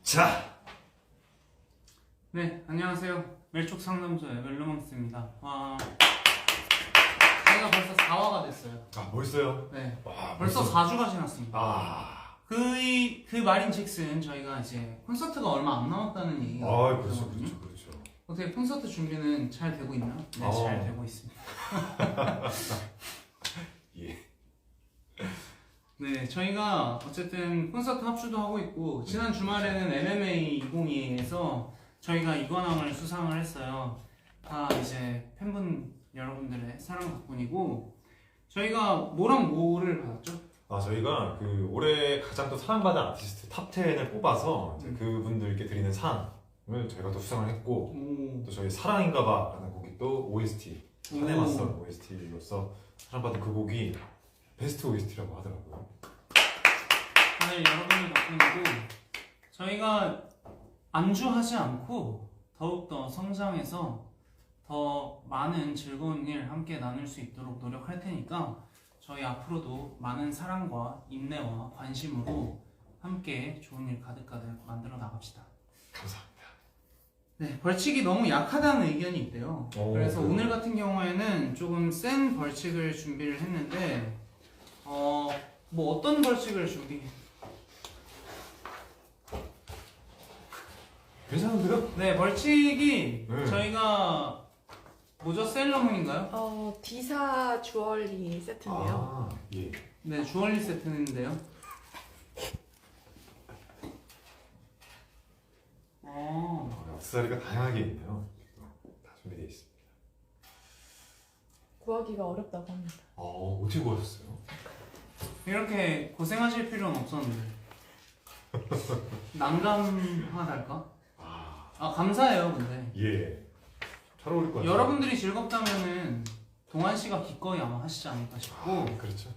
자, 네, 안녕하세요. 멜촉 상담소의 멜로망스입니다. 저희가 벌써 4화가 됐어요. 멋있어요. 네, 와, 벌써 4주가 지났습니다. 아, 그 말인즉슨 저희가 이제 콘서트가 얼마 안 남았다는 얘기가 그렇죠. 있거든요. 어떻게 콘서트 준비는 잘 되고 있나요? 네, 어. 잘 되고 있습니다. 예. 네, 저희가 어쨌든 콘서트 합주도 하고 있고 지난 주말에는 MMA 2022에서 저희가 이관왕을 수상을 했어요. 다 이제 팬분 여러분들의 사랑 덕분이고 저희가 뭐랑 뭐를 받았죠? 저희가 그 올해 가장 또 사랑받은 아티스트 탑 10을 뽑아서 이제 그분들께 드리는 상을 저희가 또 수상을 했고, 또 저희 사랑인가봐라는 곡이 또 OST, 사내맞선 OST로서 사랑받은 그 곡이 베스트 OST라고 하더라고요. 다들 여러분들 덕분이고 저희가 안주하지 않고 더욱더 성장해서 더 많은 즐거운 일 함께 나눌 수 있도록 노력할 테니까 저희 앞으로도 많은 사랑과 인내와 관심으로 함께 좋은 일 가득가득 만들어 나갑시다. 감사합니다. 네, 벌칙이 너무 약하다는 의견이 있대요. 그래서 그래요? 오늘 같은 경우에는 조금 센 벌칙을 준비를 했는데 뭐 어떤 벌칙을 괜찮은데요? 네, 벌칙이 네. 저희가 뭐죠? 셀러문인가요? 디사 주얼리 세트인데요. 예. 네, 주얼리 세트인데요. 액세서리가 다양하게 있네요. 다 준비되어 있습니다. 구하기가 어렵다고 합니다. 어떻게 구하셨어요? 이렇게 고생하실 필요는 없었는데 난감하달까? 감사해요. 근데 예. 잘 어울릴 것 같아요. 여러분들이 즐겁다면은 동환 씨가 기꺼이 아마 하시지 않을까 싶고 그렇죠.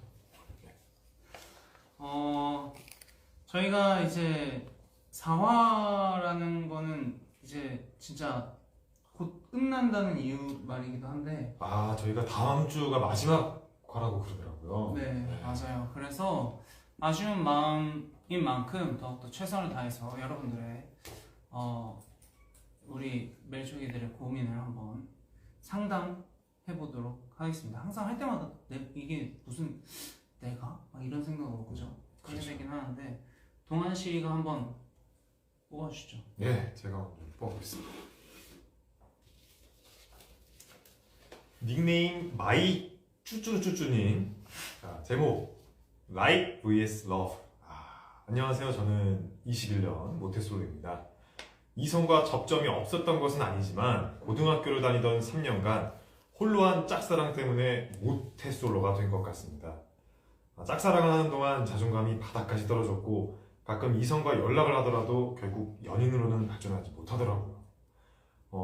저희가 이제 4화라는 거는 이제 진짜 곧 끝난다는 이유 말이기도 한데 저희가 다음 주가 마지막 화라고 그러더라고요. 네, 맞아요. 그래서 아쉬운 마음인 만큼 더욱더 최선을 다해서 여러분들의 우리 멜초기들의 고민을 한번 상담해보도록 하겠습니다. 항상 할 때마다 이게 무슨 내가? 막 이런 생각으로 그죠? 그렇게 되긴 하는데 동환 씨가 한번 뽑아주시죠. 네, 제가 오늘 뽑아보겠습니다. 닉네임 마이 쭈쭈쭈쭈님. 자, 제목 Like vs Love. 안녕하세요. 저는 21년 모태솔로입니다. 이성과 접점이 없었던 것은 아니지만 고등학교를 다니던 3년간 홀로한 짝사랑 때문에 모태솔로가 된 것 같습니다. 짝사랑을 하는 동안 자존감이 바닥까지 떨어졌고 가끔 이성과 연락을 하더라도 결국 연인으로는 발전하지 못하더라고요.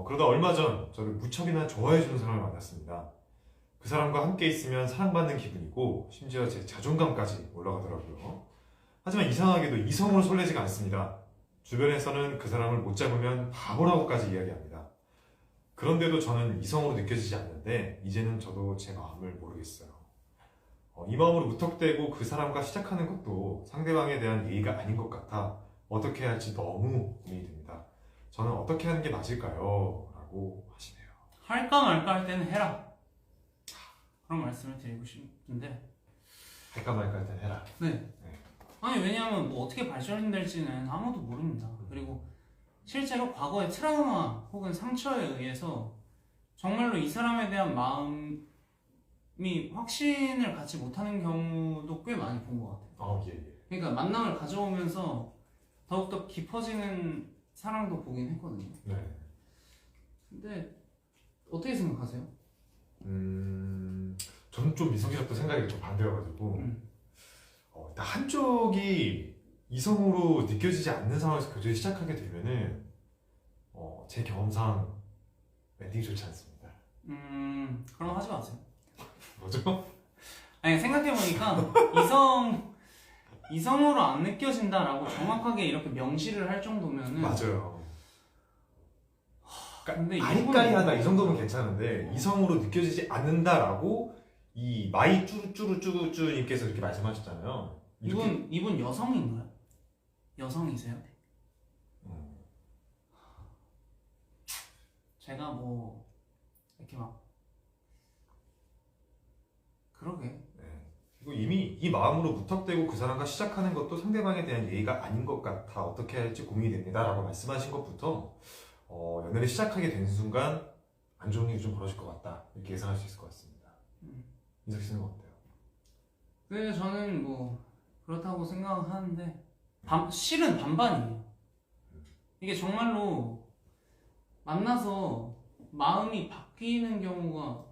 그러다 얼마 전 저를 무척이나 좋아해주는 사람을 만났습니다. 그 사람과 함께 있으면 사랑받는 기분이고 심지어 제 자존감까지 올라가더라고요. 하지만 이상하게도 이성으로 설레지가 않습니다. 주변에서는 그 사람을 못 잡으면 바보라고까지 이야기합니다. 그런데도 저는 이성으로 느껴지지 않는데 이제는 저도 제 마음을 모르겠어요. 이 마음으로 무턱대고 그 사람과 시작하는 것도 상대방에 대한 예의가 아닌 것 같아 어떻게 해야 할지 너무 고민이 됩니다. 저는 어떻게 하는 게 맞을까요? 라고 하시네요. 할까 말까 할 때는 해라. 그런 말씀을 드리고 싶은데 할까 말까 할 땐 해라. 네. 아니 왜냐하면 뭐 어떻게 발전될지는 아무도 모릅니다. 그리고 실제로 과거의 트라우마 혹은 상처에 의해서 정말로 이 사람에 대한 마음이 확신을 갖지 못하는 경우도 꽤 많이 본 것 같아요. 예. 그러니까 만남을 가져오면서 더욱더 깊어지는 사랑도 보긴 했거든요. 네. 근데 어떻게 생각하세요? 저는 좀 이성이랑 또 생각이 좀 반대여가지고 일단 한쪽이 이성으로 느껴지지 않는 상황에서 교제를 시작하게 되면은 제 경험상 엔딩이 좋지 않습니다. 그럼 하지 마세요. 뭐죠? 아니 생각해보니까 이성으로 안 느껴진다라고 정확하게 이렇게 명시를 할 정도면은 맞아요. 근데 아리까리하다 이 정도면 괜찮은데 이성으로 느껴지지 않는다라고 이 마이 쭈루쭈루쭈님께서 이렇게 말씀하셨잖아요. 이분 여성인가요? 여성이세요? 제가 뭐 이렇게 막 그러게. 네. 그리고 이미 이 마음으로 무턱대고 그 사람과 시작하는 것도 상대방에 대한 예의가 아닌 것 같아 어떻게 할지 고민이 됩니다라고 말씀하신 것부터 연애를 시작하게 된 순간 안 좋은 일이 좀 벌어질 것 같다 이렇게 예상할 수 있을 것 같습니다. 인석 씨는 어때요? 그래서 저는 뭐 그렇다고 생각하는데 실은 반반이에요. 이게 정말로 만나서 마음이 바뀌는 경우가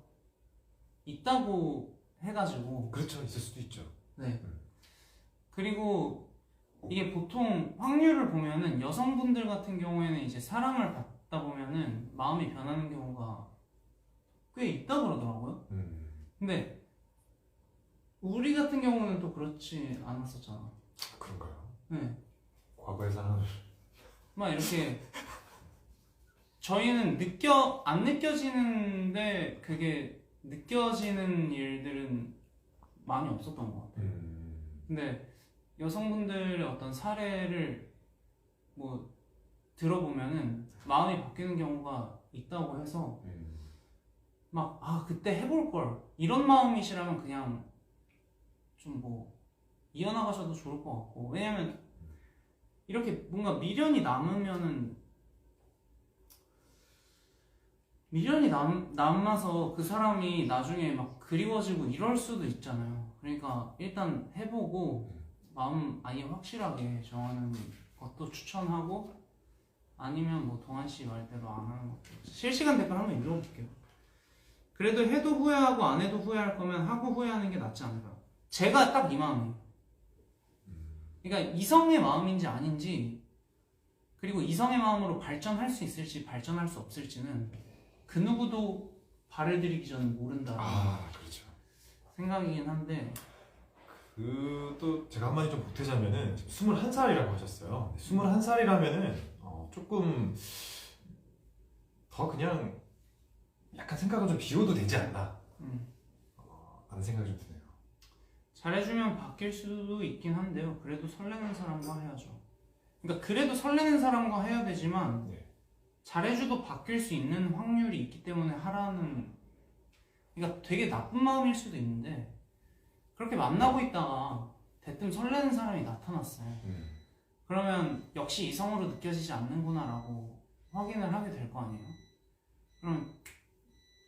있다고 해가지고 그렇죠, 있을 수도 있죠. 네. 그리고 이게 보통 확률을 보면은 여성분들 같은 경우에는 이제 사랑을 받다 보면은 마음이 변하는 경우가 꽤 있다 그러더라고요. 근데 우리 같은 경우는 또 그렇지 않았었잖아. 그런가요? 네. 과거의 사랑을 막 이렇게 저희는 안 느껴지는데 그게 느껴지는 일들은 많이 없었던 것 같아요. 근데 여성분들의 어떤 사례를 뭐 들어보면은 마음이 바뀌는 경우가 있다고 해서 막 그때 해볼 걸 이런 마음이시라면 그냥 좀 뭐 이어나가셔도 좋을 것 같고, 왜냐면 이렇게 뭔가 미련이 남아서 그 사람이 나중에 막 그리워지고 이럴 수도 있잖아요. 그러니까 일단 해보고 마음 아예 확실하게 정하는 것도 추천하고, 아니면 뭐 동환 씨 말대로 안 하는 것도. 실시간 댓글 한번 읽어볼게요. 그래도 해도 후회하고 안 해도 후회할 거면 하고 후회하는 게 낫지 않을까. 제가 딱 이 마음이에요. 그러니까 이성의 마음인지 아닌지, 그리고 이성의 마음으로 발전할 수 있을지 발전할 수 없을지는 그 누구도 발을 들이기 전에 모른다. 그렇죠. 생각이긴 한데, 또 제가 한마디 좀 보태자면은 21살이라고 하셨어요. 21살이라면은 조금 더 그냥 약간 생각을 좀 비워도 되지 않나 하는 생각이 좀 드네요. 잘해주면 바뀔 수도 있긴 한데요. 그래도 설레는 사람과 해야죠. 그러니까 그래도 설레는 사람과 해야 되지만 네. 잘해줘도 바뀔 수 있는 확률이 있기 때문에 하라는. 그러니까 되게 나쁜 마음일 수도 있는데 그렇게 만나고 있다가 대뜸 설레는 사람이 나타났어요. 그러면 역시 이성으로 느껴지지 않는구나라고 확인을 하게 될 거 아니에요. 그럼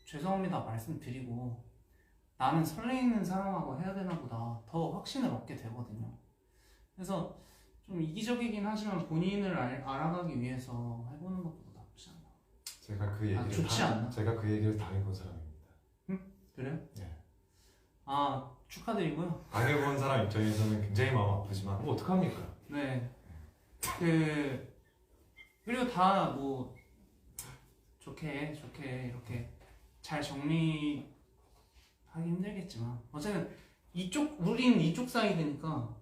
죄송합니다 말씀드리고 나는 설레이는 사람하고 해야 되나 보다 더 확신을 얻게 되거든요. 그래서 좀 이기적이긴 하지만 본인을 알아가기 위해서 해보는 것도 나쁘지 않나. 제가 그 얘기를 좋지 않나? 제가 그 얘기를 당해본 사람입니다. 그래요? 네. 축하드리고요. 당해본 사람 입장에서는 굉장히 마음 아프지만 뭐 어떡합니까? 네. 그리고 다 뭐 좋게 이렇게 잘 정리하기 힘들겠지만 어쨌든 우린 이쪽 사이드니까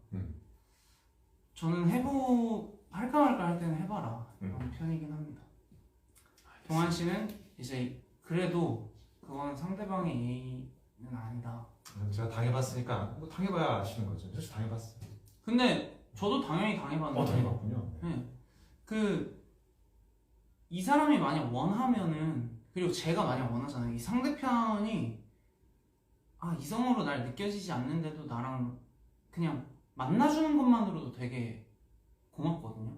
저는 할까 말까 할 때는 해봐라 그런 편이긴 합니다. 동환 씨는 이제 그래도 그건 상대방의 예의는 아니다. 제가 당해봤으니까 뭐 당해봐야 아시는 거죠. 사실 당해봤어요. 근데 저도 당연히 당해봤는데. 당해봤군요. 네. 이 사람이 만약 원하면은, 그리고 제가 만약 원하잖아요. 이 상대편이 이성으로 날 느껴지지 않는데도 나랑 그냥 만나주는 것만으로도 되게 고맙거든요.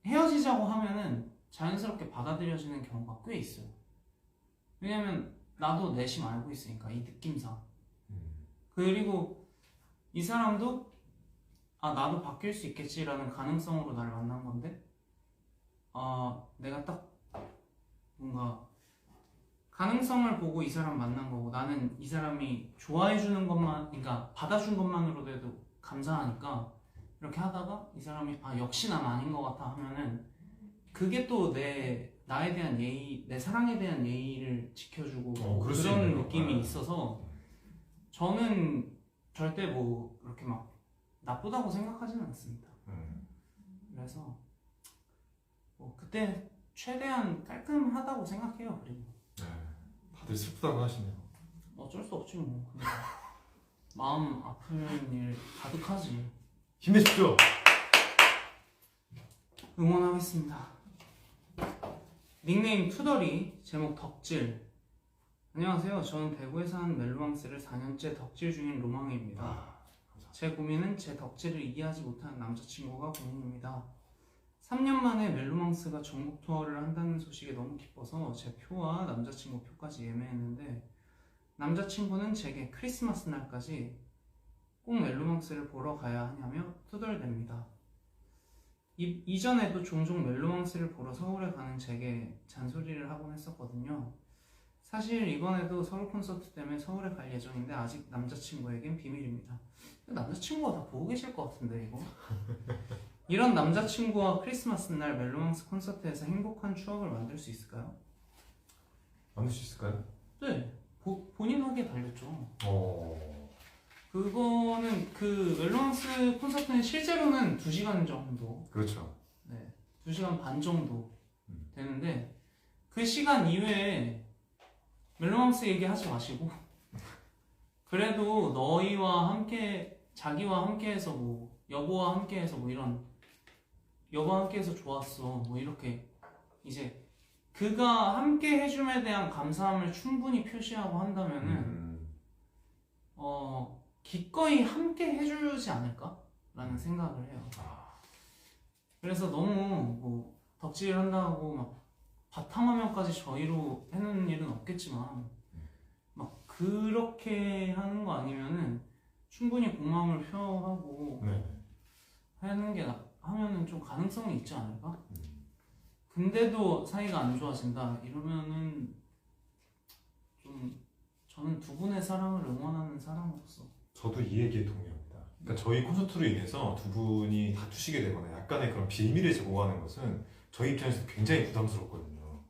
헤어지자고 하면은 자연스럽게 받아들여지는 경우가 꽤 있어요. 왜냐면 나도 내심 알고 있으니까 이 느낌상. 그리고 이 사람도 나도 바뀔 수 있겠지라는 가능성으로 나를 만난 건데 내가 딱 뭔가 가능성을 보고 이 사람 만난 거고, 나는 이 사람이 좋아해 주는 것만, 그러니까 받아준 것만으로도 감사하니까 이렇게 하다가 이 사람이 역시 난 아닌 것 같아 하면은 그게 또 나에 대한 예의, 내 사랑에 대한 예의를 지켜주고 그런 느낌이 있어서 저는 절대 뭐 그렇게 막 나쁘다고 생각하지는 않습니다. 그래서 뭐 그때 최대한 깔끔하다고 생각해요. 그리고 다들 슬프다고 하시네요. 어쩔 수 없지 뭐. 마음 아픈 일 가득하지. 힘내십시오. 응원하겠습니다. 닉네임 투덜이, 제목 덕질. 안녕하세요. 저는 대구에 사는 멜로망스를 4년째 덕질 중인 로망입니다. 감사합니다. 제 고민은 제 덕질을 이해하지 못하는 남자친구가 고민입니다. 3년 만에 멜로망스가 전국 투어를 한다는 소식에 너무 기뻐서 제 표와 남자친구 표까지 예매했는데 남자친구는 제게 크리스마스 날까지 꼭 멜로망스를 보러 가야 하냐며 투덜댑니다. 이전에도 종종 멜로망스를 보러 서울에 가는 제게 잔소리를 하곤 했었거든요. 사실 이번에도 서울 콘서트 때문에 서울에 갈 예정인데 아직 남자친구에겐 비밀입니다. 남자친구가 다 보고 계실 것 같은데 이거? 이런 남자친구와 크리스마스 날 멜로망스 콘서트에서 행복한 추억을 만들 수 있을까요? 만들 수 있을까요? 네, 본인 하기에 달렸죠. 어. 그거는 그 멜로망스 콘서트는 실제로는 2시간 정도, 그렇죠. 네, 2시간 반 정도 음. 되는데 그 시간 이외에 멜로망스 얘기하지 마시고 그래도 너희와 함께, 자기와 함께해서 뭐 여보와 함께해서 뭐 이런 여보와 함께해서 좋았어 뭐 이렇게 이제 그가 함께 해줌에 대한 감사함을 충분히 표시하고 한다면은 기꺼이 함께 해주지 않을까라는 생각을 해요. 그래서 너무 뭐 덕질 한다고 막 바탕화면까지 저희로 해놓는 일은 없겠지만 막 그렇게 하는 거 아니면은 충분히 고마움을 표하고 네. 하는 게 하면은 좀 가능성이 있지 않을까? 근데도 사이가 안 좋아진다 이러면은 좀 저는 두 분의 사랑을 응원하는 사람으로서 저도 이 얘기에 동의합니다. 그러니까 저희 콘서트로 인해서 두 분이 다투시게 되거나 약간의 그런 비밀을 제공하는 것은 저희 입장에서 굉장히 부담스럽거든요.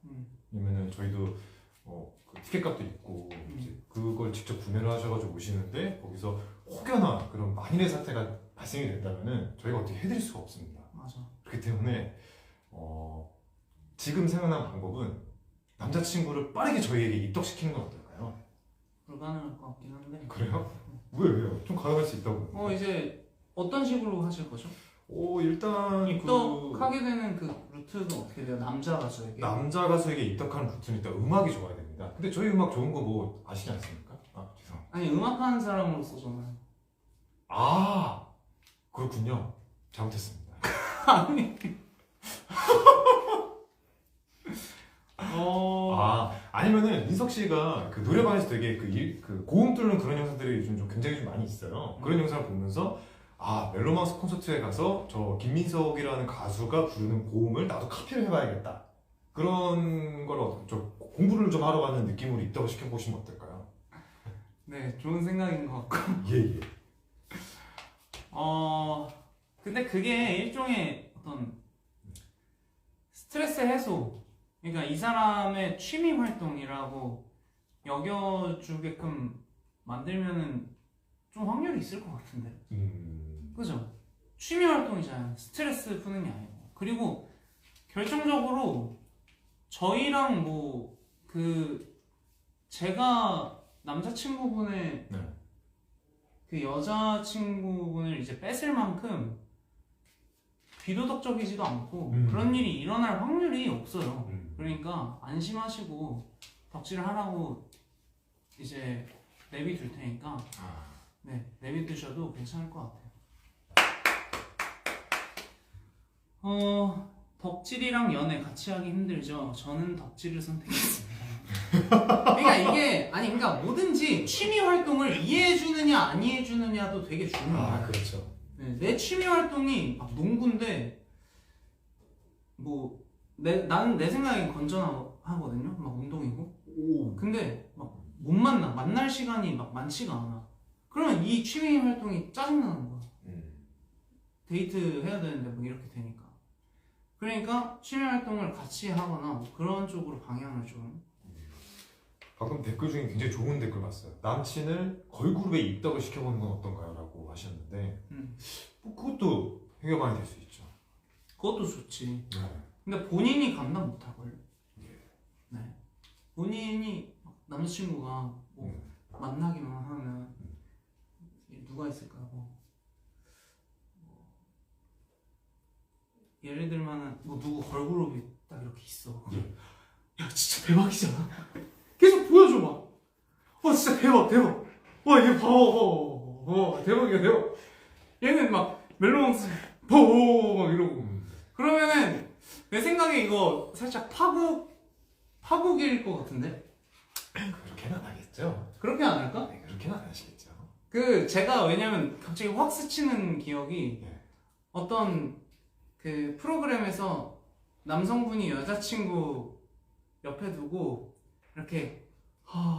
왜냐면은 저희도 그 티켓값도 있고 이제 그걸 직접 구매를 하셔가지고 오시는데 거기서 혹여나 그런 만일의 사태가 발생이 된다면은 저희가 어떻게 해드릴 수가 없습니다. 맞아. 그렇기 때문에 지금 생각난 방법은 남자친구를 빠르게 저희에게 입덕시키는 건 어떨까요? 불가능할 것 같긴 한데 그래요? 왜요? 좀 가능할 수 있다고. 이제 어떤 식으로 하실 거죠? 일단 입덕하게 되는 그 루트가 어떻게 돼요? 남자 가수에게? 남자 가수에게 입덕하는 루트는 일단 음악이 좋아야 됩니다. 근데 저희 음악 좋은 거 뭐 아시지 않습니까? 죄송합니다. 아니 음악하는 사람으로서 저는 그렇군요. 잘못했습니다. 아니 아니면은 민석 씨가 그 노래방에서 되게 그 고음 뚫는 그런 영상들이 요즘 좀 굉장히 좀 많이 있어요. 그런 영상을 보면서 멜로망스 콘서트에 가서 저 김민석이라는 가수가 부르는 고음을 나도 카피를 해봐야겠다. 그런 걸 좀 공부를 좀 하러 가는 느낌으로 입덕을 시켜보시면 어떨까요? 네 좋은 생각인 것 같고 예. 근데 그게 일종의 어떤 스트레스 해소, 그러니까 이 사람의 취미 활동이라고 여겨주게끔 만들면은 좀 확률이 있을 것 같은데. 그죠? 취미 활동이잖아요. 스트레스 푸는 게 아니고. 그리고 결정적으로 저희랑 제가 남자친구분의 네. 그 여자친구분을 이제 뺏을 만큼 비도덕적이지도 않고 그런 일이 일어날 확률이 없어요. 그러니까 안심하시고 덕질을 하라고 이제 내비둘 테니까 네, 내비두셔도 괜찮을 것 같아요. 덕질이랑 연애 같이 하기 힘들죠. 저는 덕질을 선택했습니다. 그러니까 뭐든지 취미 활동을 이해해주느냐 안 이해해주느냐도 되게 중요해요. 그렇죠. 네, 내 취미 활동이 막 농구인데 나는 내 생각엔 건전하거든요. 막 운동이고. 근데 막 못 만날 시간이 막 많지가 않아. 그러면 이 취미 활동이 짜증나는 거야. 데이트 해야 되는데 뭐 이렇게 되니까. 그러니까 취미 활동을 같이 하거나 뭐 그런 쪽으로 방향을 좀. 방금 댓글 중에 굉장히 좋은 댓글 봤어요. 남친을 걸그룹에 입덕을 시켜보는 건 어떤가요? 라고 하셨는데 그것도 해결방이 될 수 있죠. 그것도 좋지. 네. 근데 본인이 감당 못할걸요? 네. 본인이 남자친구가 만나기만 하면 누가 있을까? 예를 들면은 누구 걸그룹이 딱 이렇게 있어. 야 진짜 대박이잖아. 계속 보여줘 막. 진짜 대박. 얘 봐봐. 대박이야 대박. 얘는 막 멜로망스 막 이러고. 그러면은 내 생각에 이거 살짝 파국일 것 같은데? 그렇게는 안 하겠죠. 그렇게 안 할까? 네, 그렇게는 안 하시겠죠. 제가 왜냐면 갑자기 확 스치는 기억이 네. 어떤 그 프로그램에서 남성분이 여자친구 옆에 두고 이렇게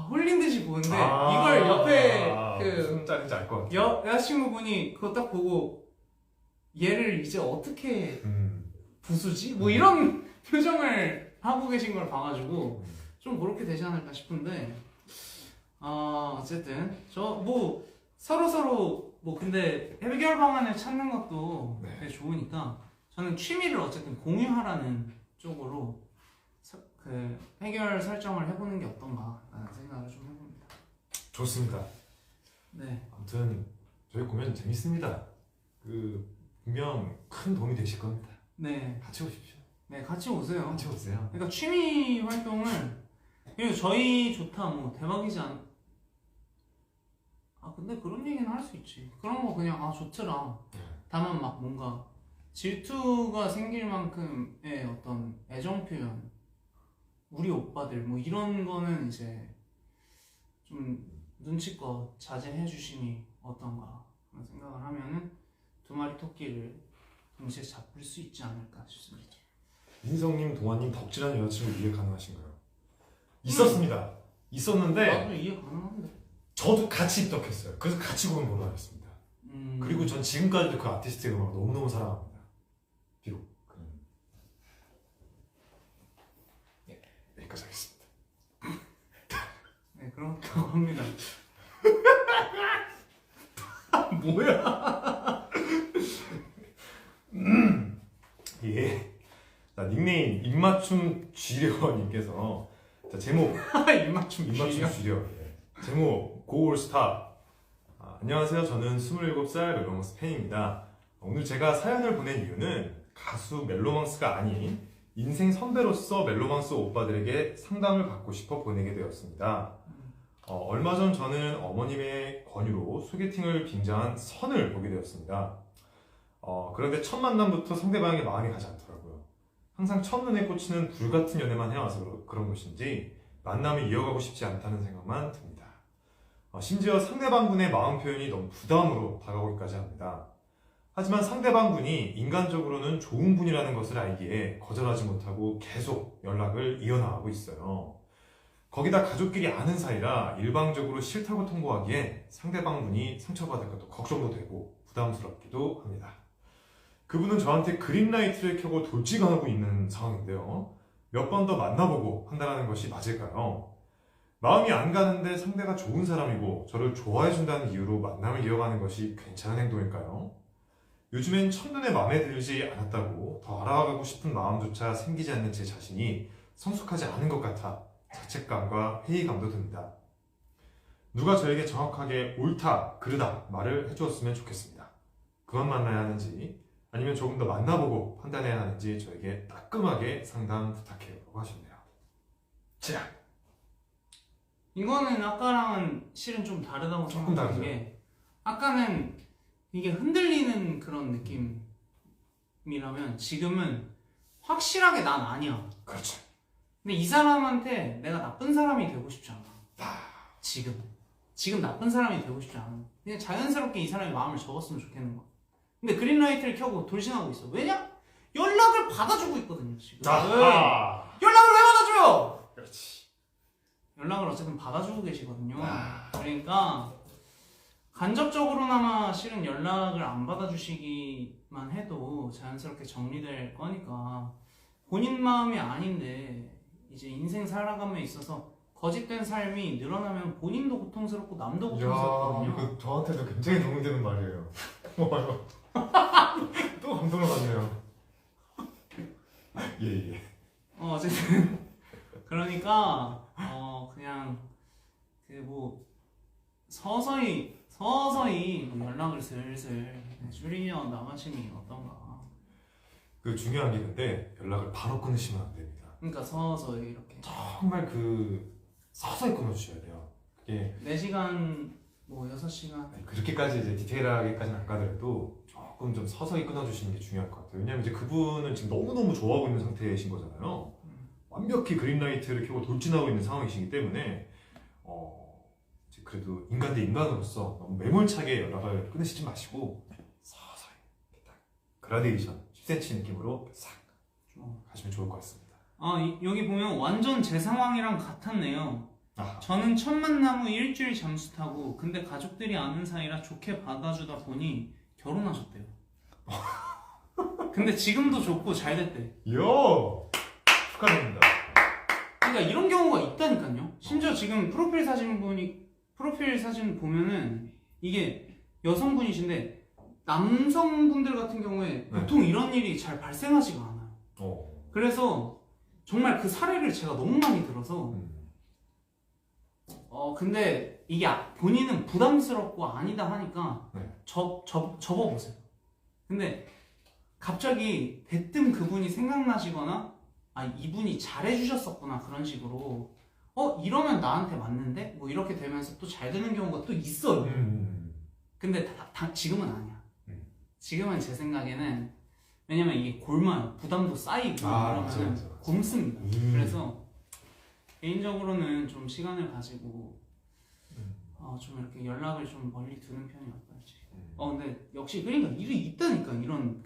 홀린 듯이 보는데 이걸 옆에 무슨 짤인지 알 것 같아요. 여자친구분이 그거 딱 보고 얘를 이제 어떻게 음. 부수지? 뭐 이런 표정을 하고 계신 걸 봐가지고 좀 그렇게 되지 않을까 싶은데 어쨌든 저 뭐 서로 뭐 근데 해결 방안을 찾는 것도 네. 되게 좋으니까 저는 취미를 어쨌든 공유하라는 쪽으로 그 해결 설정을 해보는 게 어떤가라는 생각을 좀 해봅니다. 좋습니다. 네. 아무튼 저희 공연 재밌습니다. 분명 큰 도움이 되실 겁니다. 네. 같이 오십시오. 네, 같이 오세요. 같이 오세요. 그러니까 취미 활동을 그리고 저희 좋다 뭐 대박이지 않. 근데 그런 얘기는 할 수 있지. 그런 거 그냥 좋더라. 네. 다만 막 뭔가 질투가 생길 만큼의 어떤 애정 표현, 우리 오빠들 뭐 이런 거는 이제 좀 눈치껏 자제해 주심이 어떤가 그런 생각을 하면은 두 마리 토끼를 동시에 잡을 수 있지 않을까 싶습니다. 민성님, 동환님 덕질하는 여자친구 이해 가능하신가요? 있었습니다. 있었는데 나도 이해 가능한데. 저도 같이 입덕했어요. 그래서 같이 공연 보러 다녔습니다. 그리고 전 지금까지도 그 아티스트의 음악을 너무너무 사랑합니다. 비록 네, 여기까지 하겠습니다. 네, 그렇다고 합니다. 뭐야? 예. 자, 닉네임 입맞춤 쥐려님께서 자, 제목 입맞춤 쥐려. 쥐려. 예. 제목 고올스타. 안녕하세요. 저는 27살 멜로망스 팬입니다. 오늘 제가 사연을 보낸 이유는 가수 멜로망스가 아닌 인생 선배로서 멜로망스 오빠들에게 상담을 받고 싶어 보내게 되었습니다. 얼마 전 저는 어머님의 권유로 소개팅을 빙자한 선을 보게 되었습니다. 그런데 첫 만남부터 상대방에게 마음이 가지 않더라고요. 항상 첫눈에 꽂히는 불같은 연애만 해와서 그런 것인지 만남을 이어가고 싶지 않다는 생각만 듭니다. 심지어 상대방분의 마음 표현이 너무 부담으로 다가오기까지 합니다. 하지만 상대방분이 인간적으로는 좋은 분이라는 것을 알기에 거절하지 못하고 계속 연락을 이어나가고 있어요. 거기다 가족끼리 아는 사이라 일방적으로 싫다고 통보하기에 상대방분이 상처받을까 또 걱정도 되고 부담스럽기도 합니다. 그분은 저한테 그린라이트를 켜고 돌직하고 있는 상황인데요. 몇 번 더 만나보고 판단하는 것이 맞을까요? 마음이 안 가는데 상대가 좋은 사람이고 저를 좋아해준다는 이유로 만남을 이어가는 것이 괜찮은 행동일까요? 요즘엔 첫눈에 마음에 들지 않았다고 더 알아가고 싶은 마음조차 생기지 않는 제 자신이 성숙하지 않은 것 같아 자책감과 회의감도 듭니다. 누가 저에게 정확하게 옳다, 그르다 말을 해주었으면 좋겠습니다. 그만 만나야 하는지 아니면 조금 더 만나보고 판단해야 하는지 저에게 따끔하게 상담 부탁해요 라고 하셨네요. 자, 이거는 아까랑은 실은 좀 다르다고 조금 생각하는 다르죠. 게 아까는 이게 흔들리는 그런 느낌이라면 지금은 확실하게 난 아니야. 그렇죠. 근데 이 사람한테 내가 나쁜 사람이 되고 싶지 않아. 지금 나쁜 사람이 되고 싶지 않아. 그냥 자연스럽게 이 사람의 마음을 접었으면 좋겠는 거야. 근데 그린라이트를 켜고 돌진하고 있어. 왜냐? 연락을 받아주고 있거든요 지금. 아하. 연락을 왜 받아줘요? 그렇지. 연락을 어쨌든 받아주고 계시거든요. 그러니까 간접적으로나마 실은 연락을 안 받아주시기만 해도 자연스럽게 정리될 거니까 본인 마음이 아닌데 이제 인생 살아감에 있어서 거짓된 삶이 늘어나면 본인도 고통스럽고 남도 고통스럽거든요. 이거 저한테도 굉장히 도움이 되는 말이에요. 또 감동을 받네요. 예. 어쨌든 그러니까 그냥 그 뭐 서서히 뭐 연락을 슬슬 줄이며 나가심이 어떤가. 그 중요한 게 근데 연락을 바로 끊으시면 안 됩니다. 그러니까 서서히 이렇게 정말 그 서서히 끊어주셔야 돼요. 그게 4시간 뭐 6시간 그렇게까지 이제 디테일하게까지는 안 가더라도 조금 좀 서서히 끊어주시는 게 중요할 것 같아요. 왜냐면 이제 그분은 지금 너무너무 좋아하고 있는 상태이신 거잖아요. 완벽히 그린라이트를 켜고 돌진하고 있는 상황이시기 때문에 이제 그래도 인간 대 인간으로서 너무 매몰차게 연락을 끊으시지 마시고 서서히 이렇게 딱 그라데이션 10cm 느낌으로 싹 하시면 좋을 것 같습니다. 여기 보면 완전 제 상황이랑 같았네요. 아, 저는 첫 만남 후 일주일 잠수 타고 근데 가족들이 아는 사이라 좋게 받아주다 보니 결혼하셨대요. 근데 지금도 좋고 잘 됐대. 이야 축하드립니다. 그러니까 이런 경우가 있다니까요. 심지어 지금 프로필 사진 보면은 이게 여성분이신데 남성분들 같은 경우에 보통 이런 일이 잘 발생하지가 않아요. 그래서 정말 그 사례를 제가 너무 많이 들어서 근데 이게 본인은 부담스럽고 아니다 하니까 접어보세요. 근데 갑자기 대뜸 그분이 생각나시거나 이분이 잘해주셨었구나 그런 식으로 이러면 나한테 맞는데? 뭐 이렇게 되면서 또 잘 되는 경우가 또 있어요. 근데 지금은 아니야. 지금은 제 생각에는 왜냐면 이게 골마요. 부담도 쌓이고 이러면 굼습니다. 그래서 개인적으로는 좀 시간을 가지고 좀 이렇게 연락을 좀 멀리 두는 편이 어떨지. 근데 역시 그러니까 일이 있다니까 이런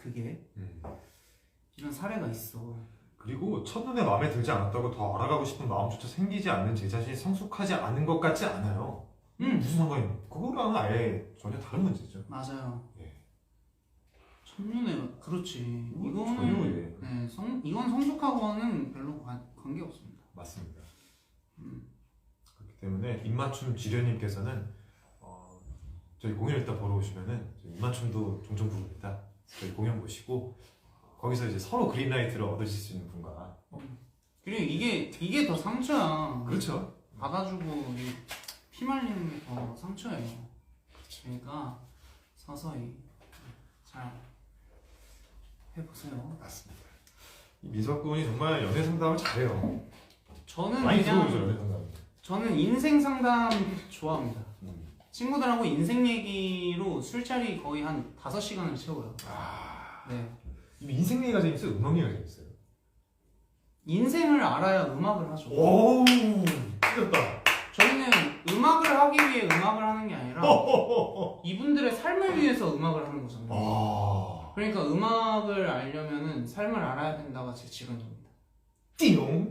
이런 사례가 있어. 그리고 첫눈에 마음에 들지 않았다고 더 알아가고 싶은 마음조차 생기지 않는 제 자신이 성숙하지 않은 것 같지 않아요. 무슨 상관이에요? 그거랑은 아예 전혀 다른 문제죠. 맞아요. 예. 첫눈에 그렇지. 전혀 예. 네, 이건 성숙하고는 별로 관계 없습니다. 맞습니다. 그렇기 때문에 입맞춤 지련님께서는 저희 공연 일단 보러 오시면은 입맞춤도 종종 부릅니다. 저희 공연 보시고 거기서 이제 서로 그린라이트를 얻으실 수 있는 분과 그리고 이게 더 상처야. 그렇죠. 받아주고 피 말리는 게 더 상처예요. 그러니까 서서히 잘 해보세요. 맞습니다. 이 미석 군이 정말 연애 상담을 잘해요. 저는 많이 그냥 들어오죠 연애 상담. 저는 인생 상담 좋아합니다. 친구들하고 인생 얘기로 술자리 거의 한 5시간을 채워요. 네. 인생 얘기가 재밌어요? 음악 얘기가 재밌어요? 인생을 알아야 음악을 하죠. 오우 찢었다. 저희는 음악을 하기 위해 음악을 하는 게 아니라 이분들의 삶을 위해서 음악을 하는 거잖아요. 그러니까 음악을 알려면은 삶을 알아야 된다가 제 지론입니다. 띠용.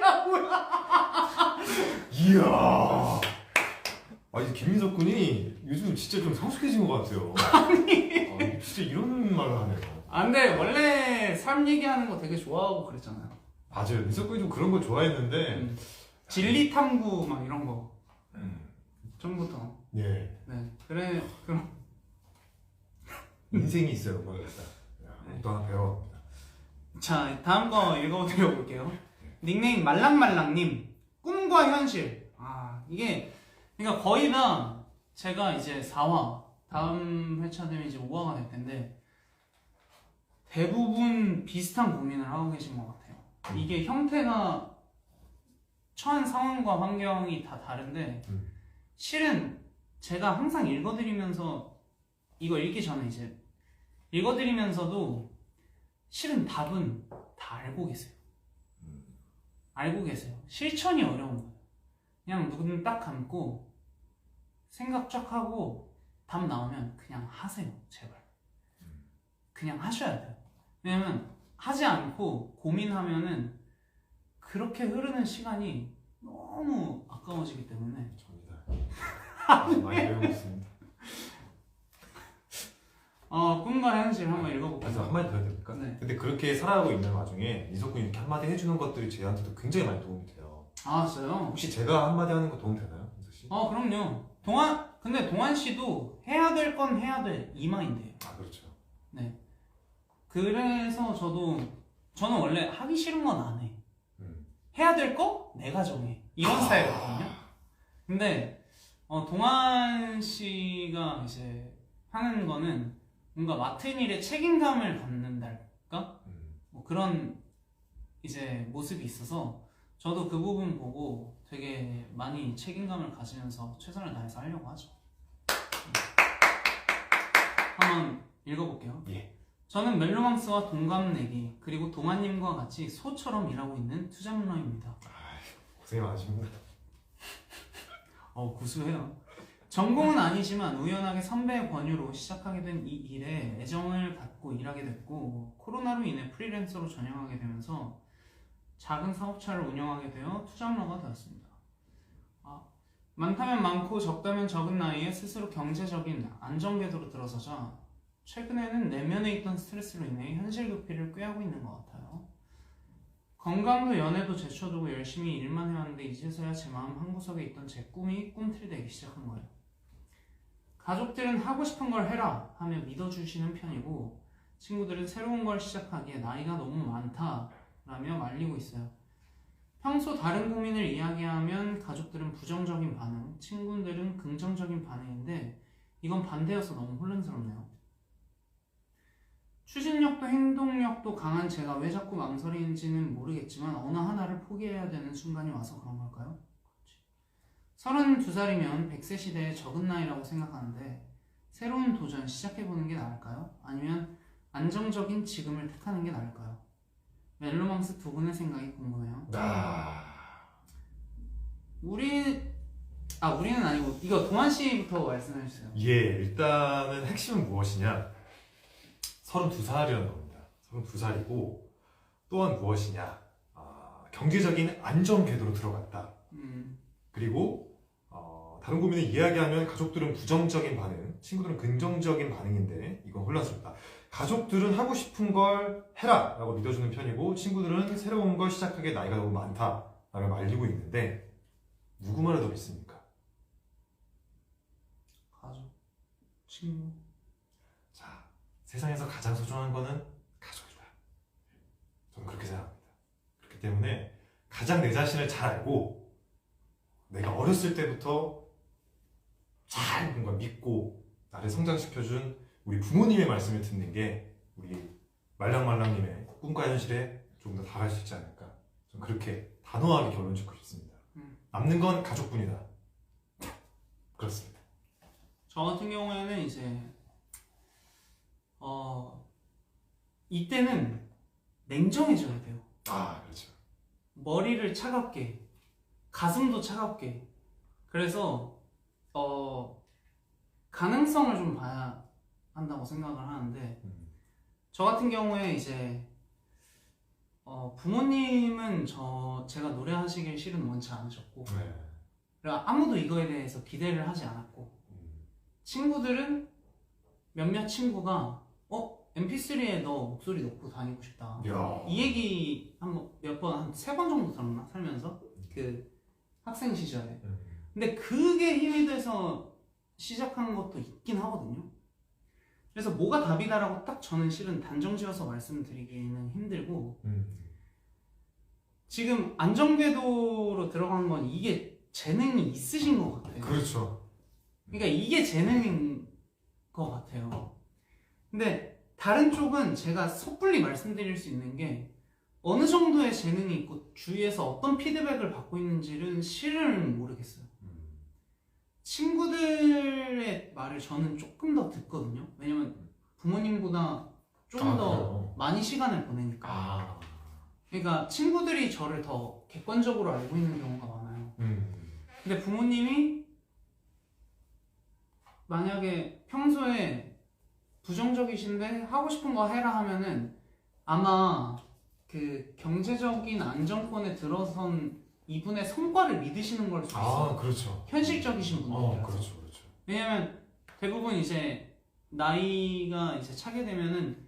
야 뭐야? 이야. 이제 김민석 군이 요즘 진짜 좀 성숙해진 것 같아요. 아니. 진짜 이런 말을 하네요. 근데 원래 삶 얘기하는 거 되게 좋아하고 그랬잖아요. 맞아요. 민석 군이 좀 그런 거 좋아했는데. 진리 탐구 막 이런 거. 전부터. 예. 네. 그래 그럼. 인생이 있어요, 뭐가 있다. 또 하나 배워. 자, 다음 거 읽어드려 볼게요. 닉네임 말랑말랑님. 꿈과 현실. 이게 그러니까 거의 다 제가 이제 4화 다음 회차 되면 이제 5화가 될 텐데 대부분 비슷한 고민을 하고 계신 것 같아요. 이게 형태가 처한 상황과 환경이 다 다른데 실은 제가 항상 읽어드리면서 이거 읽기 전에 이제 읽어드리면서도 실은 답은 다 알고 계세요. 알고 계세요. 실천이 어려운 거예요. 그냥 눈 딱 감고 생각 쫙 하고 답 나오면 그냥 하세요. 제발. 그냥 하셔야 돼요. 왜냐면 하지 않고 고민하면은 그렇게 흐르는 시간이 너무 아까워지기 때문에. 접니다. 많이 배우고 있습니다. 꿈과 현실 한번 읽어볼게요. 그래서 한마디 더 해도 됩니까? 네. 근데 그렇게 살아가고 있는 와중에 민석 군이 이렇게 한마디 해주는 것들이 저한테도 굉장히 많이 도움이 돼요. 진짜요? 혹시 제가 한마디 하는 거 도움 되나요, 민석 씨? 그럼요. 근데 동환 씨도 해야 될 건 해야 돼. 이 마인드예요. 그렇죠. 네. 그래서 저는 원래 하기 싫은 건 안 해. 해야 될 거 내가 정해. 이런 스타일이거든요. 근데 동환 씨가 이제 하는 거는 뭔가 맡은 일에 책임감을 갖는달까? 뭐 그런 이제 모습이 있어서 저도 그 부분 보고 되게 많이 책임감을 가지면서 최선을 다해서 하려고 하죠. 한번 읽어볼게요. 예. 저는 멜로망스와 동갑내기 그리고 동아님과 같이 소처럼 일하고 있는 투잡러입니다. 고생이 많으십니다. 구수해요. 전공은 아니지만 우연하게 선배의 권유로 시작하게 된 이 일에 애정을 갖고 일하게 됐고 코로나로 인해 프리랜서로 전향하게 되면서 작은 사업차를 운영하게 되어 투잡러가 되었습니다. 많다면 많고 적다면 적은 나이에 스스로 경제적인 안정궤도로 들어서자 최근에는 내면에 있던 스트레스로 인해 현실 도피를 꾀하고 있는 것 같아요. 건강도 연애도 제쳐두고 열심히 일만 해왔는데 이제서야 제 마음 한구석에 있던 제 꿈이 꿈틀이 되기 시작한 거예요. 가족들은 하고 싶은 걸 해라 하며 믿어주시는 편이고 친구들은 새로운 걸 시작하기에 나이가 너무 많다 라며 말리고 있어요. 평소 다른 고민을 이야기하면 가족들은 부정적인 반응, 친구들은 긍정적인 반응인데 이건 반대여서 너무 혼란스럽네요. 추진력도 행동력도 강한 제가 왜 자꾸 망설이는지는 모르겠지만 어느 하나를 포기해야 되는 순간이 와서 그런 걸까요? 32살이면 100세 시대의 적은 나이라고 생각하는데 새로운 도전 시작해보는 게 나을까요? 아니면 안정적인 지금을 택하는 게 나을까요? 멜로망스 두 분의 생각이 궁금해요. 우리는 아니고 이거 동환 씨부터 말씀해 주세요. 예, 일단은 핵심은 무엇이냐? 32살이라는 겁니다. 32살이고 또한 무엇이냐? 경제적인 안정 궤도로 들어갔다. 그리고 다른 고민을 이야기하면 가족들은 부정적인 반응, 친구들은 긍정적인 반응인데 이건 혼란스럽다. 가족들은 하고 싶은 걸 해라 라고 믿어주는 편이고 친구들은 새로운 걸 시작하기에 나이가 너무 많다 라고 말리고 있는데 누구 말을 더 믿습니까? 가족, 친구. 자, 세상에서 가장 소중한 거는 가족이다. 저는 그렇게 생각합니다. 그렇기 때문에 가장 내 자신을 잘 알고 내가 어렸을 때부터 잘 뭔가 믿고 나를 성장시켜준 우리 부모님의 말씀을 듣는 게 우리 말랑말랑님의 꿈과 현실에 조금 더 다가갈 수 있지 않을까. 저는 그렇게 단호하게 결론 짓고 싶습니다. 남는 건 가족뿐이다. 그렇습니다. 저 같은 경우에는 이제 이때는 냉정해져야 돼요. 그렇죠. 머리를 차갑게, 가슴도 차갑게. 그래서 가능성을 좀 봐야 한다고 생각을 하는데 저 같은 경우에 이제 부모님은 제가 노래하시길 실은 원치 않으셨고 그리고 아무도 이거에 대해서 기대를 하지 않았고 친구들은 몇몇 친구가 mp3에 너 목소리 넣고 다니고 싶다. 이 얘기 몇 번, 한 3번 정도 들었나? 살면서 그 학생 시절에. 근데 그게 힘이 돼서 시작한 것도 있긴 하거든요. 그래서 뭐가 답이다라고 딱 저는 실은 단정지어서 말씀드리기는 힘들고 지금 안정궤도로 들어간 건 이게 재능이 있으신 것 같아요. 그렇죠. 그러니까 이게 재능인 것 같아요. 근데 다른 쪽은 제가 섣불리 말씀드릴 수 있는 게 어느 정도의 재능이 있고 주위에서 어떤 피드백을 받고 있는지는 실은 모르겠어요. 친구들의 말을 저는 조금 더 듣거든요. 왜냐면 부모님보다 조금 더 많이 시간을 보내니까. 그러니까 친구들이 저를 더 객관적으로 알고 있는 경우가 많아요. 근데 부모님이 만약에 평소에 부정적이신데 하고 싶은 거 해라 하면은 아마 그 경제적인 안정권에 들어선 이분의 성과를 믿으시는 걸 수도 있어요. 그렇죠. 현실적이신 분들이라서. 그렇죠. 왜냐면 대부분 이제 나이가 이제 차게 되면은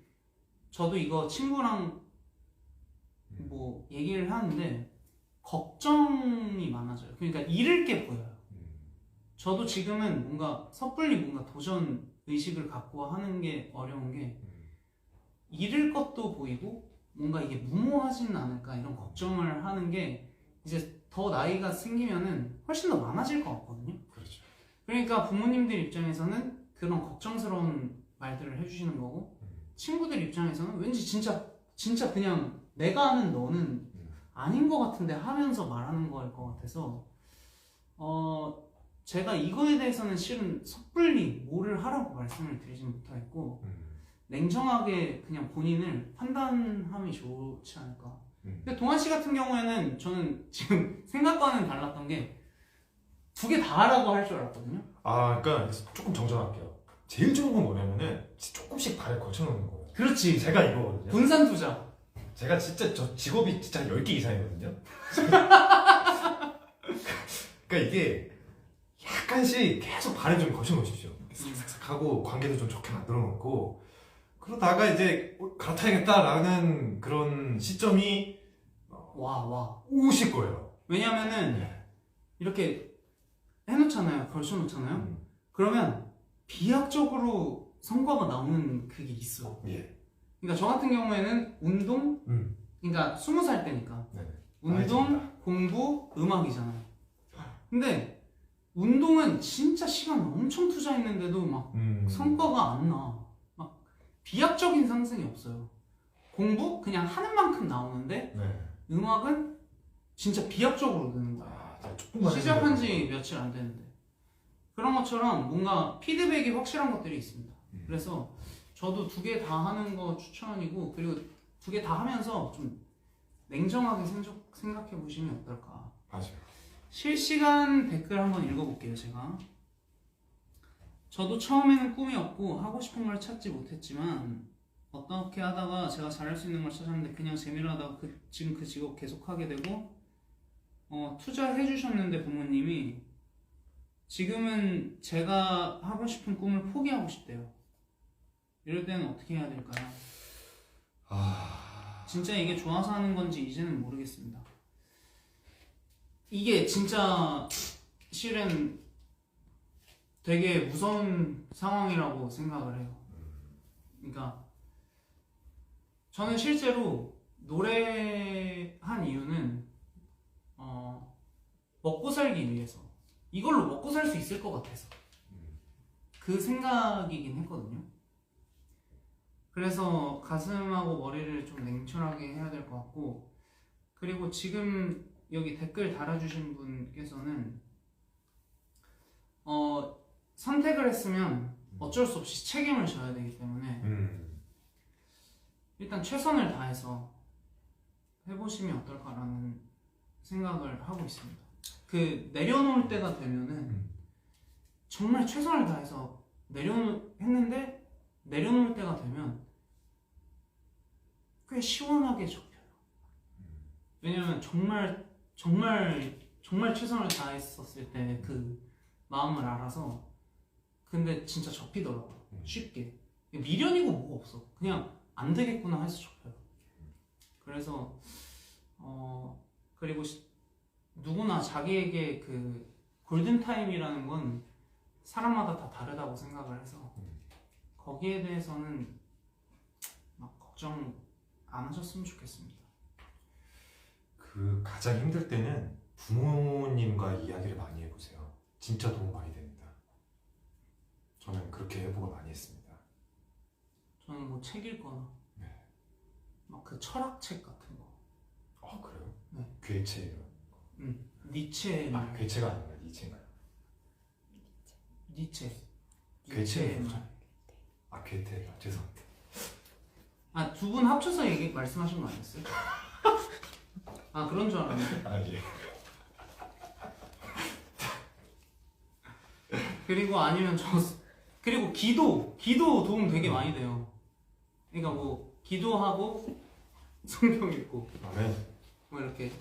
저도 이거 친구랑 뭐 얘기를 하는데 걱정이 많아져요. 그러니까 잃을 게 보여요. 저도 지금은 뭔가 섣불리 뭔가 도전 의식을 갖고 하는 게 어려운 게 잃을 것도 보이고 뭔가 이게 무모하지는 않을까 이런 걱정을 하는 게 이제 더 나이가 생기면은 훨씬 더 많아질 것 같거든요. 그렇죠. 그러니까 부모님들 입장에서는 그런 걱정스러운 말들을 해주시는 거고 친구들 입장에서는 왠지 진짜 그냥 내가 아는 너는 아닌 것 같은데 하면서 말하는 거일 것 같아서 제가 이거에 대해서는 실은 섣불리 뭐를 하라고 말씀을 드리진 못하겠고 냉정하게 그냥 본인을 판단함이 좋지 않을까. 근데 동환 씨 같은 경우에는 저는 지금 생각과는 달랐던 게 두 개 다 하라고 할 줄 알았거든요. 아, 그러니까 조금 정정할게요. 제일 좋은 건 뭐냐면은 조금씩 발에 걸쳐놓는 거예요. 그렇지. 제가 이거거든요. 분산 투자. 제가 진짜 저 직업이 진짜 10개 이상이거든요. 그러니까 이게 약간씩 계속 발에 좀 걸쳐놓으십시오. 싹싹싹 하고 관계도 좀 좋게 만들어놓고 그러다가 이제 갈아타야겠다라는 그런 시점이 와. 오실 거예요. 왜냐면은 네. 이렇게 해놓잖아요. 걸쳐놓잖아요. 그러면 비약적으로 성과가 나오는 그게 있어. 예. 그러니까 저 같은 경우에는 운동, 그러니까 20살 때니까 네네. 운동, 알겠습니다. 공부, 음악이잖아요. 근데 운동은 진짜 시간 엄청 투자했는데도 막 성과가 안 나. 막 비약적인 상승이 없어요. 공부 그냥 하는 만큼 나오는데 네. 음악은 진짜 비약적으로 느는 거야. 제가 조금만 시작한 지 해주세요. 며칠 안 됐는데 그런 것처럼 뭔가 피드백이 확실한 것들이 있습니다. 그래서 저도 두 개 다 하는 거 추천이고 그리고 두 개 다 하면서 좀 냉정하게 생각해 보시면 어떨까. 맞아요. 실시간 댓글 한번 읽어볼게요. 제가 저도 처음에는 꿈이 없고 하고 싶은 걸 찾지 못했지만 어떻게 하다가 제가 잘할 수 있는 걸 찾았는데 그냥 재미로 하다가 지금 그 직업 계속 하게 되고 투자해 주셨는데 부모님이 지금은 제가 하고 싶은 꿈을 포기하고 싶대요. 이럴 때는 어떻게 해야 될까요? 진짜 이게 좋아서 하는 건지 이제는 모르겠습니다. 이게 진짜 실은 되게 무서운 상황이라고 생각을 해요. 그러니까 저는 실제로 노래한 이유는 먹고 살기 위해서 이걸로 먹고 살 수 있을 것 같아서 그 생각이긴 했거든요. 그래서 가슴하고 머리를 좀 냉철하게 해야 될 것 같고 그리고 지금 여기 댓글 달아주신 분께서는 선택을 했으면 어쩔 수 없이 책임을 져야 되기 때문에 일단 최선을 다해서 해보시면 어떨까라는 생각을 하고 있습니다. 그 내려놓을 때가 되면은 정말 최선을 다해서 했는데 내려놓을 때가 되면 꽤 시원하게 접혀요. 왜냐면 정말 최선을 다했었을 때 그 마음을 알아서 근데 진짜 접히더라고요. 쉽게. 미련이고 뭐가 없어. 그냥 안 되겠구나 해서 접혀요. 그래서 그리고 누구나 자기에게 그 골든타임이라는 건 사람마다 다 다르다고 생각을 해서 거기에 대해서는 막 걱정 안 하셨으면 좋겠습니다. 그 가장 힘들 때는 부모님과 이야기를 많이 해보세요. 진짜 도움 많이 됩니다. 저는 그렇게 해보고 많이 했습니다. 저는 뭐 책 읽거나 네. 막 그 철학책 같은 거. 그래요? 네. 괴체 이런. 니체. 괴체가 아니라 니체인가요? 니체. 괴체는 말. 괴테. 죄송합니다. 두 분 합쳐서 말씀하신 거 아니었어요? 그런 줄 알았는데. 예. 그리고 아니면 그리고 기도 도움 되게 많이 돼요. 그러니까 뭐 기도하고 성경 읽고 아멘. 뭐 이렇게.